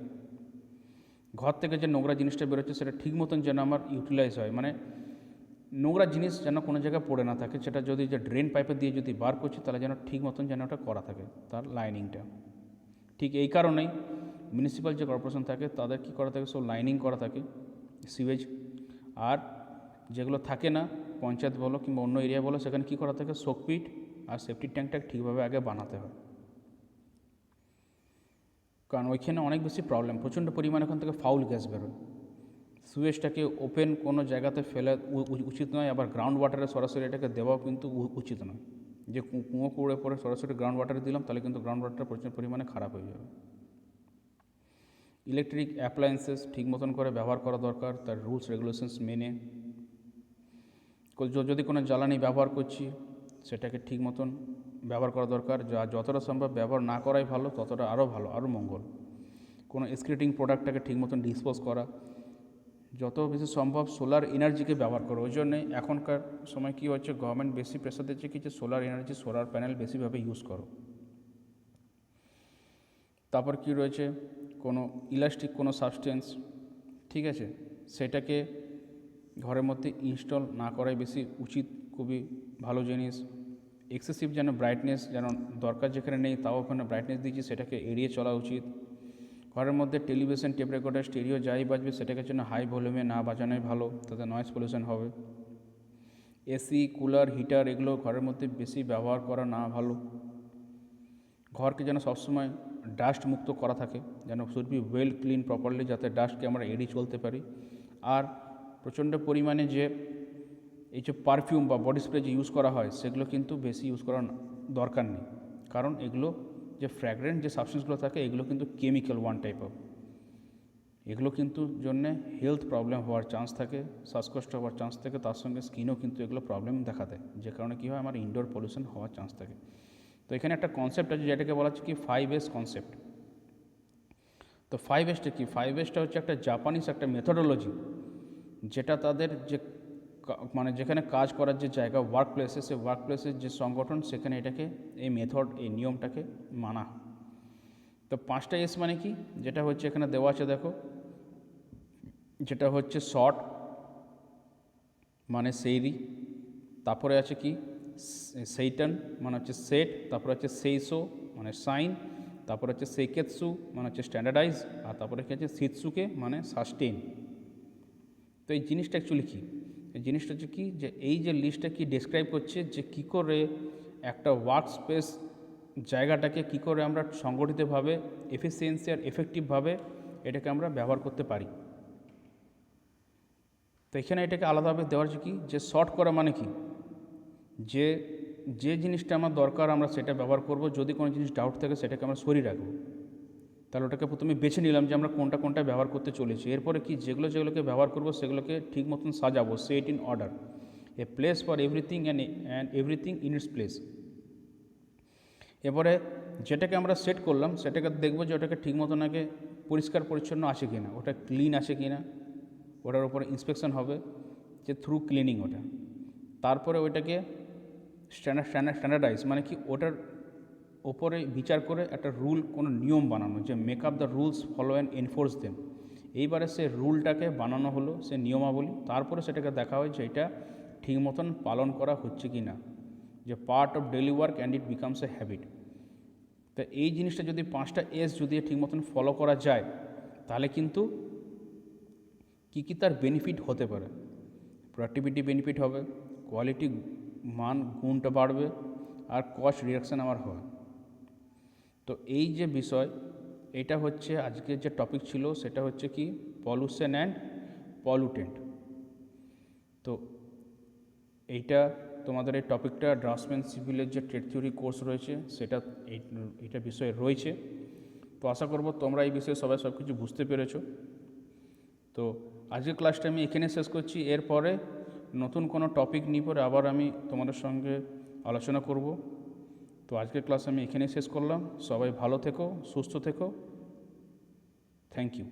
ঘর থেকে যে নোংরা জিনিসটা বেরোচ্ছে সেটা ঠিক মতন যেন আমার ইউটিলাইজ হয়, নোংরা জিনিস যেন কোনো জায়গায় পড়ে না থাকে, সেটা যদি যে ড্রেন পাইপে দিয়ে যদি বার করছি তাহলে যেন ঠিক মতন যেন ওটা করা থাকে তার লাইনিংটা। ঠিক এই কারণেই মিউনিসিপ্যাল যে কর্পোরেশন থাকে তাদের কী করা থাকে, সব লাইনিং করা থাকে সিওয়েজ। আর যেগুলো থাকে না, পঞ্চায়েত বলো কিংবা অন্য এরিয়া বলো, সেখানে কী করা থাকে, শোকপিট আর সেফটি ট্যাঙ্কটা ঠিকভাবে আগে বানাতে হয়, কারণ ওইখানে অনেক বেশি প্রবলেম, প্রচণ্ড পরিমাণে ওখান থেকে ফাউল গ্যাস বেরোয়। সুয়েজটাকে ওপেন কোনো জায়গাতে ফেলে উচিত নয়, আবার গ্রাউন্ড ওয়াটারে সরাসরি এটাকে দেওয়াও কিন্তু উচিত নয়, যে কুঁয়ো কুড়ে পরে সরাসরি গ্রাউন্ড ওয়াটারে দিলাম তাহলে কিন্তু গ্রাউন্ড ওয়াটারটা প্রচুর পরিমাণে খারাপ হয়ে যাবে। ইলেকট্রিক অ্যাপ্লায়েন্সেস ঠিক মতন করে ব্যবহার করা দরকার, তার রুলস রেগুলেশনস মেনে। যদি কোনো জ্বালানি ব্যবহার করছি সেটাকে ঠিক মতন ব্যবহার করা দরকার, যতটা সম্ভব ব্যবহার না করাই ভালো, ততটা আরও ভালো, আরও মঙ্গল। কোনো এক্সক্রিটিং প্রোডাক্টটাকে ঠিক মতন ডিসপোজ করা, যত বেশি সম্ভব সোলার এনার্জিকে ব্যবহার করো। ওই জন্যে এখনকার সময় কী হচ্ছে, গভর্নমেন্ট বেশি প্রেসার দিচ্ছে কি যে সোলার এনার্জি, সোলার প্যানেল বেশিভাবে ইউজ করো। তারপর কি রয়েছে, কোনো ইলাস্টিক কোনো সাবস্টেন্স, ঠিক আছে, সেটাকে ঘরের মধ্যে ইনস্টল না করাই বেশি উচিত, খুবই ভালো জিনিস। এক্সেসিভ যেন ব্রাইটনেস, যেন দরকার যেখানে নেই তাও ওখানে ব্রাইটনেস দিচ্ছি সেটাকে এড়িয়ে চলা উচিত। ঘরের মধ্যে টেলিভিশন, টেপ রেকর্ডার, স্টেরিও যাই বাজবে সেটাকে যেন হাই ভলিউমে না বাজানোই ভালো, তাতে নয়েজ পলিউশন হবে। এসি, কুলার, হিটার এগুলো ঘরের মধ্যে বেশি ব্যবহার করা না ভালো। ঘরকে যেন সবসময় ডাস্ট মুক্ত করা থাকে, যেন should be well clean properly, যাতে ডাস্টকে আমরা এড়িয়ে চলতে পারি। আর প্রচণ্ড পরিমাণে যে এই যে পারফিউম বা বডি স্প্রে যে ইউজ করা হয় সেগুলো কিন্তু বেশি ইউজ করার দরকার নেই, কারণ এগুলো যে ফ্র্যাগ্রেন্ট যে সাবস্টেন্সগুলো থাকে এগুলো কিন্তু কেমিক্যাল ওয়ান টাইপ অফ, এগুলো কিন্তু জন্যে হেলথ প্রবলেম হওয়ার চান্স থাকে, শ্বাসকষ্ট হওয়ার চান্স থাকে, তার সঙ্গে স্কিনও কিন্তু এগুলো প্রবলেম দেখা দেয়, যে কারণে কী হয় আমার ইনডোর পলিউশন হওয়ার চান্স থাকে। তো এখানে একটা কনসেপ্ট আছে যেটাকে বলা হচ্ছে কি 5S কনসেপ্ট। তো 5Sটা কি, 5Sটা হচ্ছে একটা জাপানিজ একটা মেথোডোলজি, যেটা তাদের যে যেখানে কাজ করার যে জায়গা ওয়ার্ক প্লেসে, সে ওয়ার্ক প্লেসের যে সংগঠন সেখানে এটাকে এই মেথড এই নিয়মটাকে মানা। তো 5টা এস মানে কি, যেটা হচ্ছে এখানে দেওয়া আছে দেখো, যেটা হচ্ছে শর্ট মানে সেইরি, তারপরে আছে কি সেইটান মানে হচ্ছে সেট, তারপরে হচ্ছে সেইসো মানে সাইন, তারপরে হচ্ছে সেইকেৎসু মানে হচ্ছে স্ট্যান্ডার্ডাইজ, আর তারপরে কি আছে সিৎসুকে মানে সাস্টেন। তো এই জিনিসটা অ্যাকচুয়ালি কী, এই জিনিসটা হচ্ছে কি যে এই যে লিস্টটা কি ডেসক্রাইব করছে যে কী করে একটা ওয়ার্ক স্পেস জায়গাটাকে কী করে আমরা সংগঠিতভাবে এফিসিয়েন্সি আর এফেক্টিভভাবে এটাকে আমরা ব্যবহার করতে পারি। তো এখানে এটাকে আলাদাভাবে দেওয়ার হচ্ছে কি যে শর্ট করা মানে কি, যে যে জিনিসটা আমার দরকার আমরা সেটা ব্যবহার করব, যদি কোনো জিনিস ডাউট থাকে সেটাকে আমরা সরিয়ে রাখবো, তাহলে ওটাকে প্রথমে বেছে নিলাম যে আমরা কোনটা কোনটা ব্যবহার করতে চলেছি। এরপরে কি যেগুলোকে ব্যবহার করব সেগুলোকে ঠিক মতন সাজাবো, set in order, a place for everything and everything in it's place. এরপরে যেটাকে আমরা সেট করলাম সেটাকে দেখবো যে ওটাকে ঠিক মতন আগে পরিষ্কার পরিচ্ছন্ন আছে কি না, ওটা ক্লিন আছে কি না, ওটার উপরে ইন্সপেকশন হবে যে থ্রু ক্লিনিং ওটা। তারপরে ওইটাকে স্ট্যান্ডার্ডাইজ মানে কি ওটার ওপরে বিচার করে একটা রুল, কোনো নিয়ম বানানো, যে make up the rules follow and enforce them. এইবারে সে রুলটাকে বানানো হলো, সে নিয়মাবলী, তারপরে সেটাকে দেখা হয় যে এটা ঠিক মতন পালন করা হচ্ছে কি না, যে part of daily work and it becomes a habit. তো এই জিনিসটা যদি 5টা এস যদি ঠিক মতন ফলো করা যায়, তাহলে কিন্তু কী তার বেনিফিট হতে পারে। প্রোডাক্টিভিটি বেনিফিট হবে, কোয়ালিটি মান গুণটা বাড়বে, আর কস্ট রিডাকশান আমার হয়। তো এই যে বিষয়, এটা হচ্ছে আজকের যে টপিক ছিল, সেটা হচ্ছে কি পলিউশন অ্যান্ড পলিউটেন্ট। তো এইটা তোমাদের এই টপিকটা ড্রাফটসম্যান সিভিলের যে ট্রেড থিওরি কোর্স রয়েছে সেটা এইটা বিষয়ে রয়েছে। তো আশা করব তোমরা এই বিষয়ে সবাই সব কিছু বুঝতে পেরেছো। তো আজকের ক্লাসটা আমি এখানে শেষ করছি। এরপরে নতুন কোনো টপিক নিয়ে পরে আবার আমি তোমাদের সঙ্গে আলোচনা করব। তো আজকের ক্লাস আমি এখানেই শেষ করলাম। সবাই ভালো থেকো, সুস্থ থেকো। Thank you.